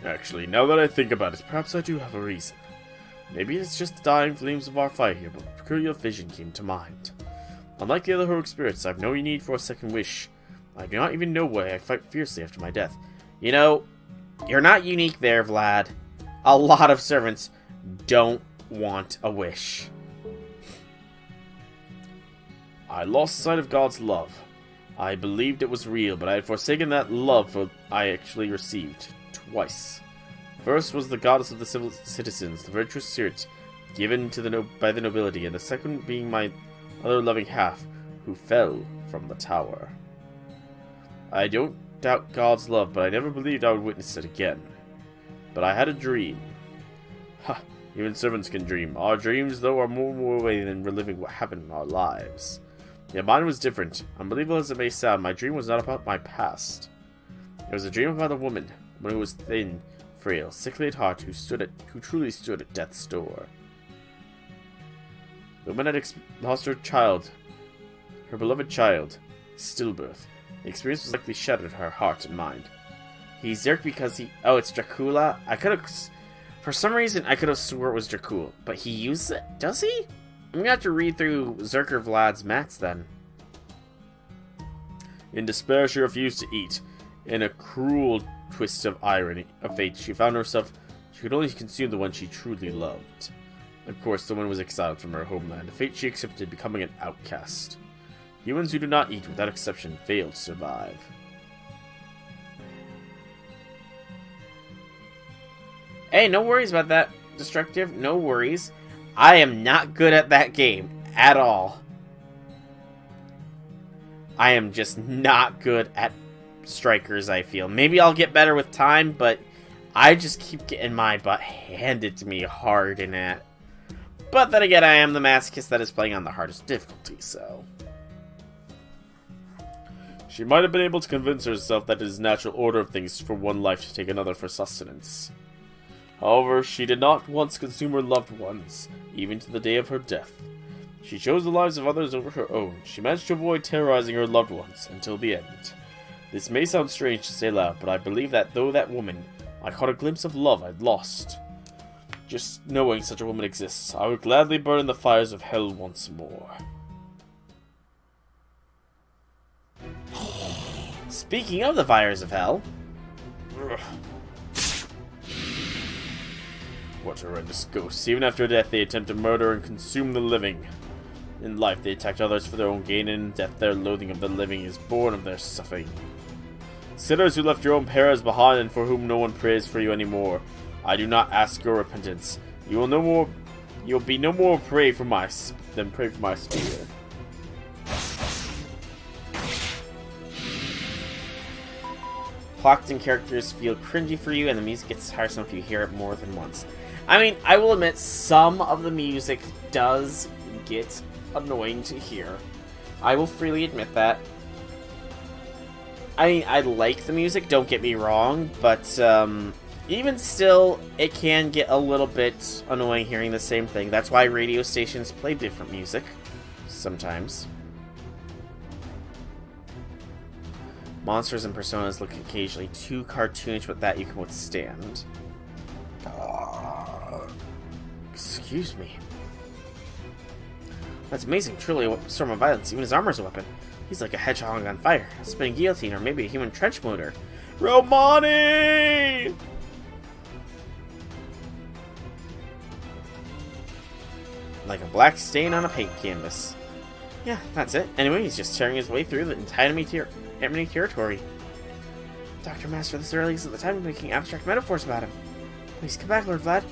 Actually, now that I think about it, perhaps I do have a reason. Maybe it's just the dying flames of our fire here, but a peculiar vision came to mind. Unlike the other heroic spirits, I have no need for a second wish. I do not even know why I fight fiercely after my death. You know, you're not unique there, Vlad. A lot of servants don't want a wish. I lost sight of God's love. I believed it was real, but I had forsaken that love I actually received. Twice. First was the goddess of the civil citizens, the virtuous spirit given to by the nobility, and the second being my other loving half, who fell from the tower. I don't doubt God's love, but I never believed I would witness it again. But I had a dream. Ha! Even servants can dream. Our dreams, though, are more away than reliving what happened in our lives. Yet mine was different. Unbelievable as it may sound, my dream was not about my past. It was a dream about a woman who was thin, frail, sickly at heart, who truly stood at death's door. The woman had lost her child, her beloved child, stillbirth. The experience was likely shattered her heart and mind. He's Zerk because he... Oh, it's Dracula? I could have... For some reason, I could have swore it was Dracul, but he used it? Does he? I'm gonna have to read through Zerker Vlad's mats then. In despair, she refused to eat. In a cruel twist of irony, of fate, she found herself... She could only consume the one she truly loved. Of course, the one was exiled from her homeland, a fate she accepted, becoming an outcast. Humans who do not eat, without exception, fail to survive. Hey, no worries about that, Destructive. No worries. I am not good at that game at all. I am just not good at strikers, I feel. Maybe I'll get better with time, but I just keep getting my butt handed to me hard in it. But then again, I am the masochist that is playing on the hardest difficulty, so... She might have been able to convince herself that it is natural order of things for one life to take another for sustenance. However, she did not once consume her loved ones, even to the day of her death. She chose the lives of others over her own. She managed to avoid terrorizing her loved ones until the end. This may sound strange to say aloud, but I believe that though that woman, I caught a glimpse of love I'd lost. Just knowing such a woman exists, I would gladly burn in the fires of hell once more. Speaking of the fires of hell... Ugh. What horrendous ghosts. Even after death, they attempt to murder and consume the living. In life, they attack others for their own gain, and in death, their loathing of the living is born of their suffering. Sinners who left your own perils behind and for whom no one prays for you anymore, I do not ask your repentance. You will no more. You'll be no more pray for my spear. Plots and characters feel cringy for you, and the music gets tiresome if you hear it more than once. I mean, I will admit, some of the music does get annoying to hear. I will freely admit that. I mean, I like the music, don't get me wrong, but even still, it can get a little bit annoying hearing the same thing. That's why radio stations play different music, sometimes. Monsters and personas look occasionally too cartoonish, but that you can withstand. Excuse me. That's amazing, truly a storm of violence. Even his armor's a weapon. He's like a hedgehog on fire, a spinning guillotine, or maybe a human trench motor. Romani! Like a black stain on a paint canvas. Yeah, that's it. Anyway, he's just tearing his way through the entire enemy territory. Dr. Master, this early is at the time of making abstract metaphors about him. Please come back, Lord Vlad.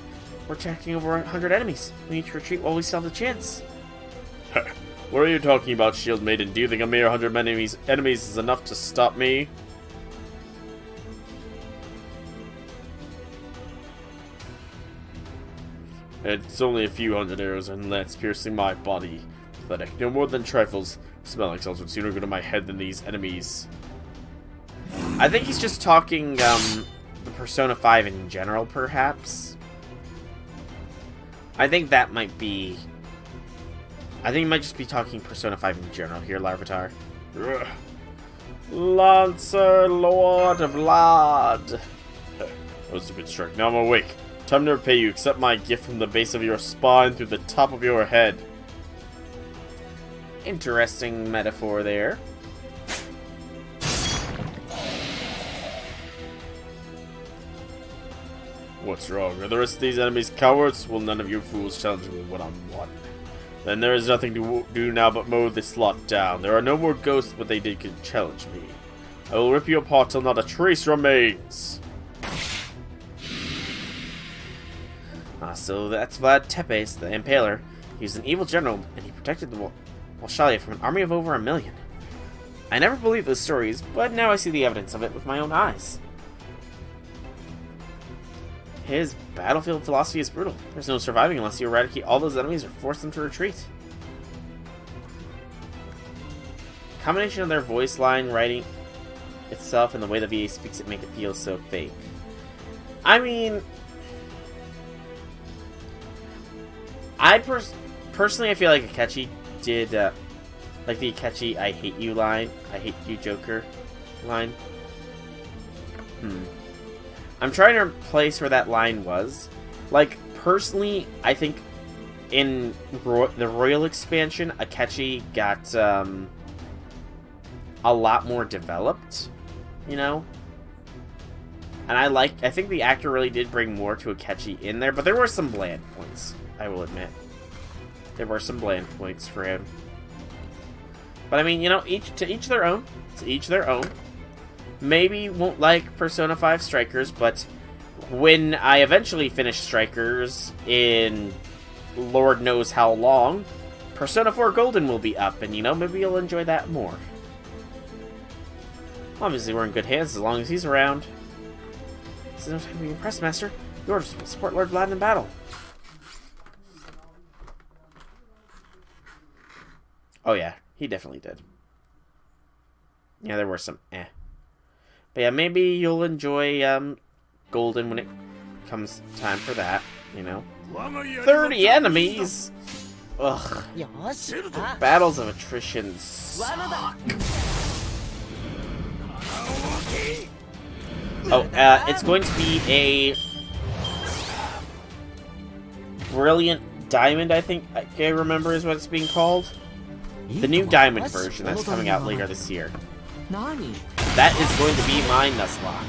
We're attacking over 100 enemies. We need to retreat while we still have the chance. What are you talking about, Shield Maiden? Do you think a mere 100 enemies is enough to stop me? It's only a few hundred arrows and lance piercing my body. Pathetic. No more than trifles. Smelling cells would sooner go to my head than these enemies. I think he's just talking, the Persona 5 in general, perhaps. I think that might be... I think he might just be talking Persona 5 in general here, Larvitar. Lancer, Lord of Vlad. That was a good strike. Now I'm awake. Time to repay you. Accept my gift from the base of your spine through the top of your head. Interesting metaphor there. What's wrong? Are the rest of these enemies cowards? Will none of you fools challenge me one-on-one? Then there is nothing to do now but mow this lot down. There are no more ghosts, but they did challenge me. I will rip you apart till not a trace remains. So that's Vlad Tepes, the Impaler. He was an evil general, and he protected the Walshalia from an army of over 1 million. I never believed those stories, but now I see the evidence of it with my own eyes. His battlefield philosophy is brutal. There's no surviving unless you eradicate all those enemies or force them to retreat. The combination of their voice line, writing itself, and the way the VA speaks it make it feel so fake. I mean... personally, I feel like Akechi did, like the Akechi I hate you line, I hate you Joker line. I'm trying to place where that line was. Like, personally, I think in the Royal expansion, Akechi got, a lot more developed, you know? And I think the actor really did bring more to Akechi in there, but there were some bland points, I will admit. There were some bland points for him. But I mean, you know, to each their own. To each their own. Maybe won't like Persona 5 Strikers, but when I eventually finish Strikers in Lord knows how long, Persona 4 Golden will be up, and you know, maybe you'll enjoy that more. Obviously, we're in good hands as long as he's around. This is no time to be impressed, Master. Your orders will support Lord Vlad in battle. Oh yeah, he definitely did. Yeah, there were some But yeah, maybe you'll enjoy Golden when it comes time for that, you know. 30 enemies! Ugh. Battles of attrition suck. Oh, it's going to be a Brilliant Diamond, I think I remember is what it's being called. The new Diamond version that's coming out later this year. That is going to be my Nuzlocke.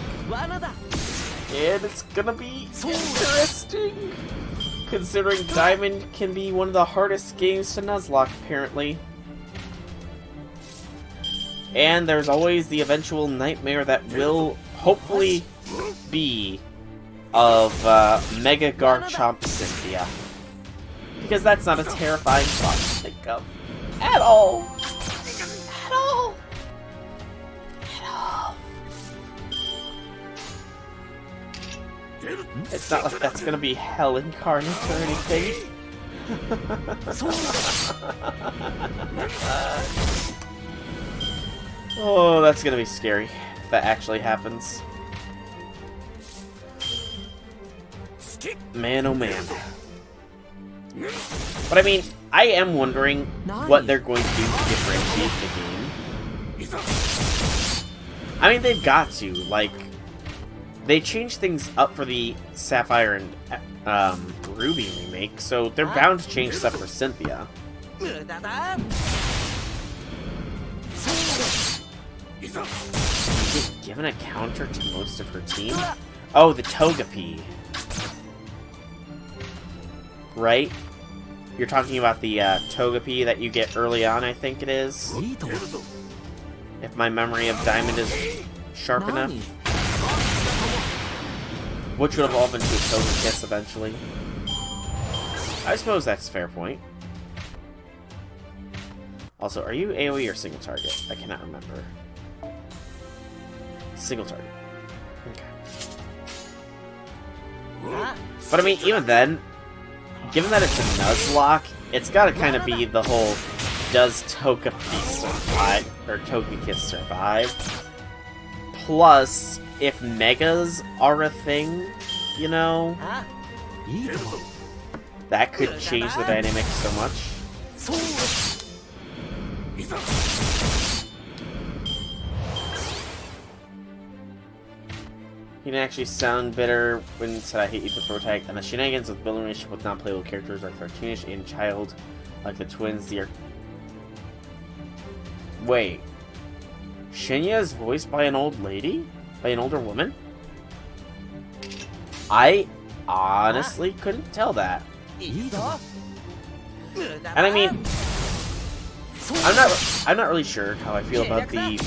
And it's gonna be interesting, considering Diamond can be one of the hardest games to Nuzlocke, apparently. And there's always the eventual nightmare that will hopefully be of Mega Garchomp Cynthia. Because that's not a terrifying thought to think of. At all! At all! At all! It's not like that's gonna be hell incarnate or anything. Oh, that's gonna be scary if that actually happens. Man, oh man. But I mean, I am wondering what they're going to do to differentiate the game. I mean, they've got to. Like, they changed things up for the Sapphire and Ruby remake, so they're bound to change stuff for Cynthia. You get given a counter to most of her team? Oh, the Togepi. Right? You're talking about the Togepi that you get early on, I think it is. If my memory of Diamond is sharp enough. which would evolve into a Token Kiss eventually. I suppose that's a fair point. Also, are you AoE or single target? I cannot remember. Single target. Okay. But I mean, even then, given that it's a Nuzlocke, it's gotta kind of be the whole, does Togepi survive, or Togekiss survive? Plus, if Megas are a thing, you know, that could change the dynamic so much. He didn't actually sound bitter when he said I hate you before tag, and the shenanigans with building relationship with non-playable characters are cartoonish and child, like the twins. Wait. Shinya is voiced by an old lady? By an older woman? I honestly couldn't tell that. And I mean, I'm not really sure how I feel about the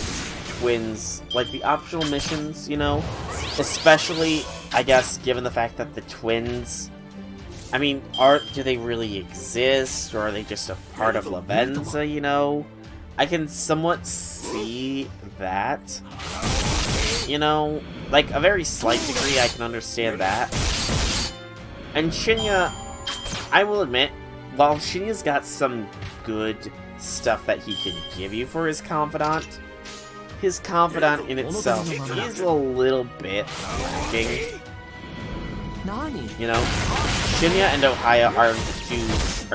twins, like the optional missions, you know? Especially, I guess, given the fact that the twins, I mean, do they really exist, or are they just a part of Lavenza, you know? I can somewhat see that, you know? Like, a very slight degree, I can understand that. And Shinya, I will admit, while Shinya's got some good stuff that he can give you for his confidant in itself is a little bit lacking. You know, Shinya and Ohaya are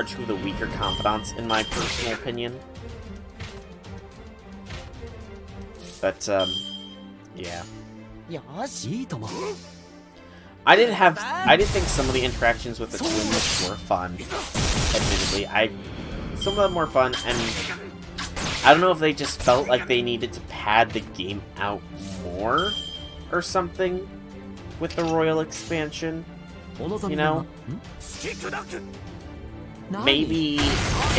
two of the weaker confidants in my personal opinion. But yeah. I did think some of the interactions with the twins were fun. Admittedly, some of them were fun, and I don't know if they just felt like they needed to pad the game out more or something with the Royal expansion. You know? Maybe what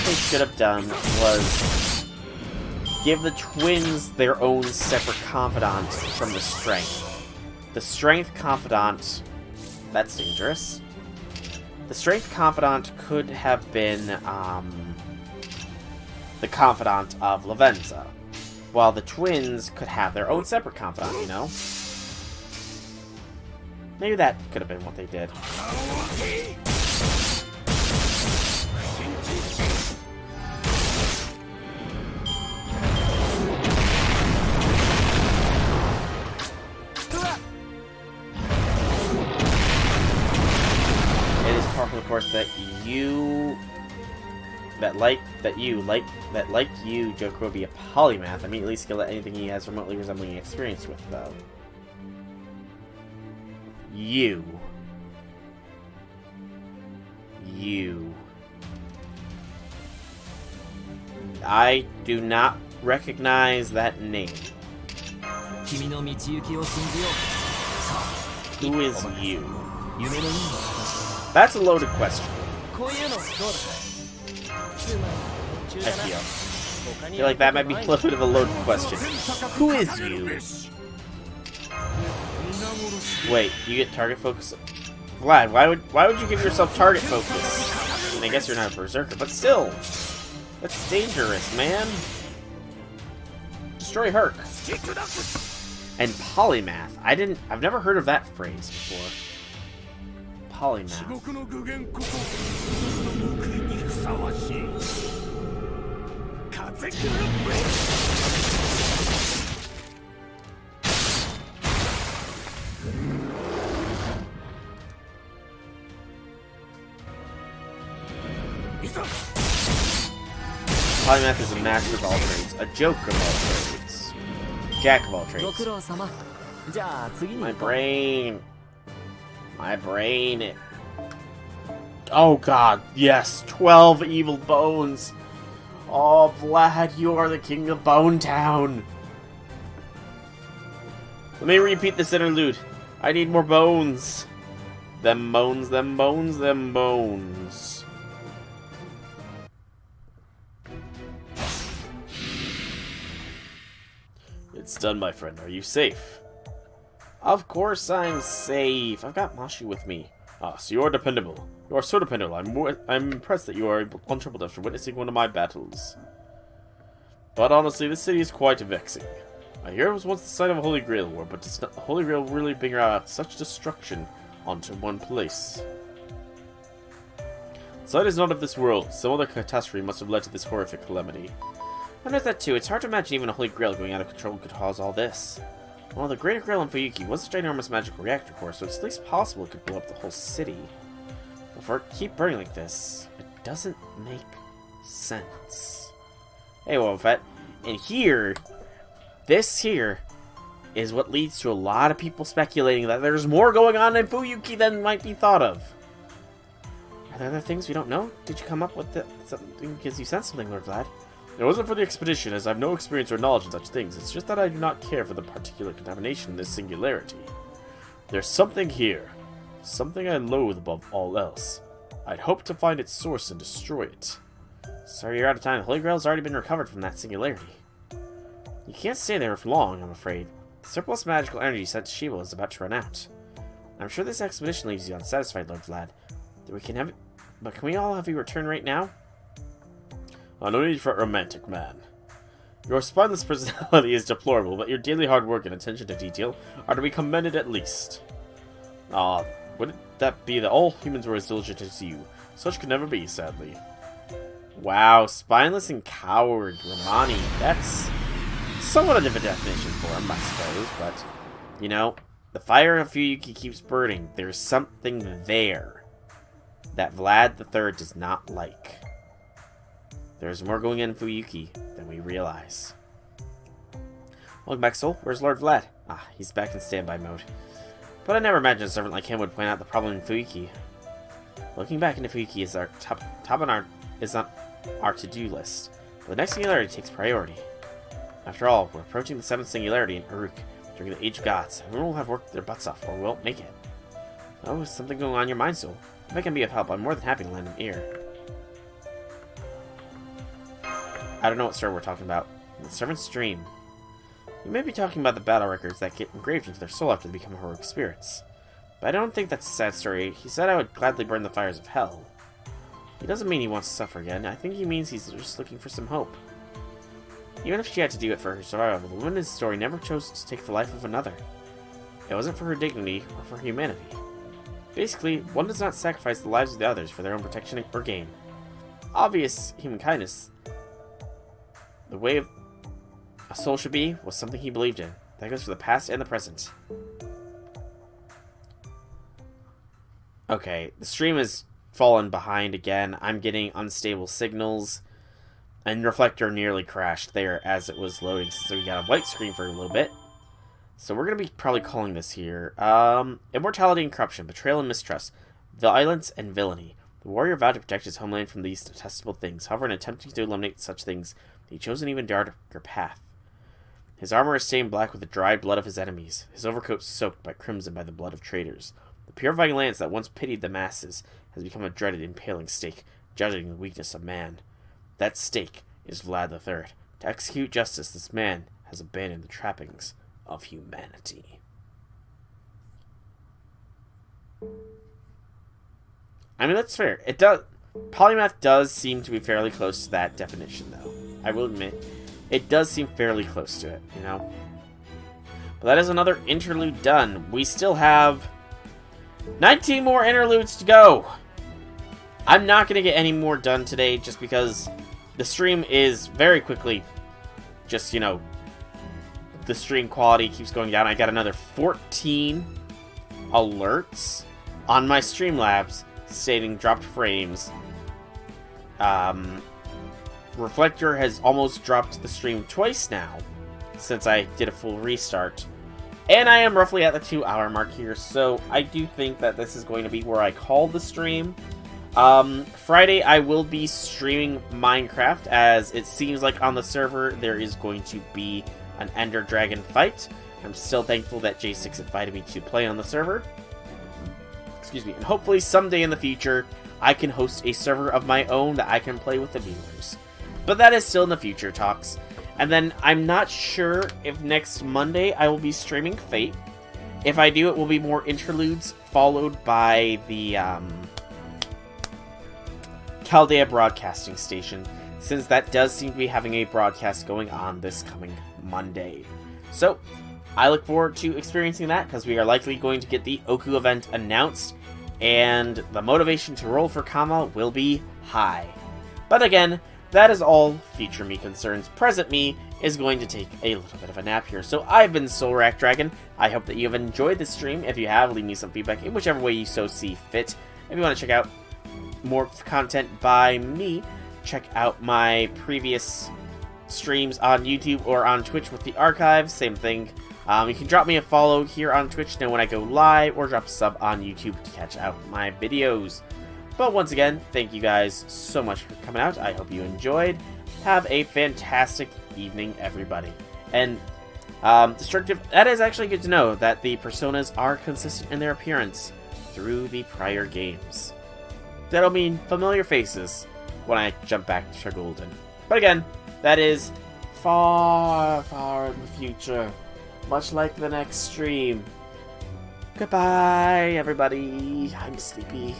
they should have done was give the twins their own separate confidant from the Strength. The Strength confidant, that's dangerous. The Strength confidant could have been the confidant of Lavenza, while the twins could have their own separate confidant, you know? Maybe that could have been what they did. It is part of the course that like you, Joker will be a polymath, immediately skilled at anything he has remotely resembling experience with, though. You. I do not recognize that name. Who is you? That's a loaded question. I feel like that might be a little bit of a loaded question. Who is you? Wait, you get target focus? Vlad, why would you give yourself target focus? I mean, I guess you're not a berserker, but still, that's dangerous, man. Destroy Herc. And polymath. I've never heard of that phrase before. Polymath. Polymath is a master of all trades, a joke of all trades, jack of all trades. My brain. Oh god, yes, 12 evil bones. Oh, Vlad, you are the king of Bone Town. Let me repeat this interlude. I need more bones. Them bones, them bones, them bones. It's done, my friend. Are you safe? Of course I'm safe. I've got Mashi with me. Ah, so you are dependable. You are so dependable. I'm impressed that you are untroubled after witnessing one of my battles. But honestly, this city is quite vexing. I hear it was once the site of a Holy Grail war, but does not the Holy Grail really bring out such destruction onto one place? The site is not of this world. Some other catastrophe must have led to this horrific calamity. I noticed that too. It's hard to imagine even a Holy Grail going out of control could cause all this. Well, the Greater Grail in Fuyuki was a ginormous magical reactor core, so it's at least possible it could blow up the whole city. But for it to keep burning like this, it doesn't make sense. Hey, Wolfette. And here, this here, is what leads to a lot of people speculating that there's more going on in Fuyuki than might be thought of. Are there other things we don't know? Did you come up with something because you sensed something, Lord Vlad? It wasn't for the expedition, as I have no experience or knowledge in such things. It's just that I do not care for the particular contamination in this singularity. There's something here. Something I loathe above all else. I'd hope to find its source and destroy it. Sorry you're out of time. The Holy Grail's already been recovered from that singularity. You can't stay there for long, I'm afraid. The surplus magical energy sent to Shiva is about to run out. I'm sure this expedition leaves you unsatisfied, Lord Vlad. But can we all have you return right now? No need for a romantic man. Your spineless personality is deplorable, but your daily hard work and attention to detail are to be commended at least. Would that be that all humans were as diligent as you? Such could never be, sadly. Wow, spineless and coward, Romani. That's somewhat of a definition for him, I suppose, but, you know, the fire of Fuyuki keeps burning. There's something there that Vlad III does not like. There's more going on in Fuyuki than we realize. Welcome back, Soul. Where's Lord Vlad? Ah, he's back in standby mode. But I never imagined a servant like him would point out the problem in Fuyuki. Looking back into Fuyuki is our top on our to-do list. But the next singularity takes priority. After all, we're approaching the 7th singularity in Uruk during the Age of Gods. Everyone will have worked their butts off, or won't make it. Oh, is something going on in your mind, Soul? If I can be of help, I'm more than happy to lend an ear. I don't know what story we're talking about. The Servant's Dream. You may be talking about the battle records that get engraved into their soul after they become heroic spirits. But I don't think that's a sad story. He said I would gladly burn the fires of hell. He doesn't mean he wants to suffer again. I think he means he's just looking for some hope. Even if she had to do it for her survival, the woman in his story never chose to take the life of another. It wasn't for her dignity or for humanity. Basically, one does not sacrifice the lives of the others for their own protection or gain. Obvious human kindness, the way a soul should be, was something he believed in. That goes for the past and the present. Okay, the stream has fallen behind again. I'm getting unstable signals. And Reflector nearly crashed there as it was loading, so we got a white screen for a little bit. So we're going to be probably calling this here. Immortality and Corruption, Betrayal and Mistrust, Violence and Villainy. The warrior vowed to protect his homeland from these detestable things. However, in attempting to eliminate such things, he chose an even darker path. His armor is stained black with the dried blood of his enemies, his overcoat soaked by crimson by the blood of traitors. The purifying lance that once pitied the masses has become a dreaded impaling stake, judging the weakness of man. That stake is Vlad III. To execute justice, this man has abandoned the trappings of humanity. I mean, that's fair. It does. Polymath does seem to be fairly close to that definition, though. I will admit, it does seem fairly close to it, you know? But that is another interlude done. We still have 19 more interludes to go. I'm not going to get any more done today just because the stream is very quickly just, you know, the stream quality keeps going down. I got another 14 alerts on my Streamlabs stating dropped frames. Reflector has almost dropped the stream twice now since I did a full restart. And I am roughly at the 2-hour mark here, so I do think that this is going to be where I call the stream. Friday I will be streaming Minecraft, as it seems like on the server there is going to be an Ender Dragon fight. I'm still thankful that J6 invited me to play on the server. Excuse me. And hopefully someday in the future I can host a server of my own that I can play with the viewers. But that is still in the future talks. And then I'm not sure if next Monday I will be streaming Fate. If I do, it will be more interludes, followed by the Chaldea Broadcasting Station, since that does seem to be having a broadcast going on this coming Monday. So, I look forward to experiencing that, because we are likely going to get the Oku event announced, and the motivation to roll for Kama will be high. But again, that is all future me concerns. Present me is going to take a little bit of a nap here. So I've been Soulrack Dragon. I hope that you have enjoyed this stream. If you have, leave me some feedback in whichever way you so see fit. If you want to check out more content by me, check out my previous streams on YouTube or on Twitch with the archives. Same thing. You can drop me a follow here on Twitch to know when I go live, or drop a sub on YouTube to catch out my videos. But once again, thank you guys so much for coming out. I hope you enjoyed. Have a fantastic evening, everybody. And Destructive, that is actually good to know that the personas are consistent in their appearance through the prior games. That'll mean familiar faces when I jump back to Golden. But again, that is far, far in the future. Much like the next stream. Goodbye, everybody. I'm sleepy.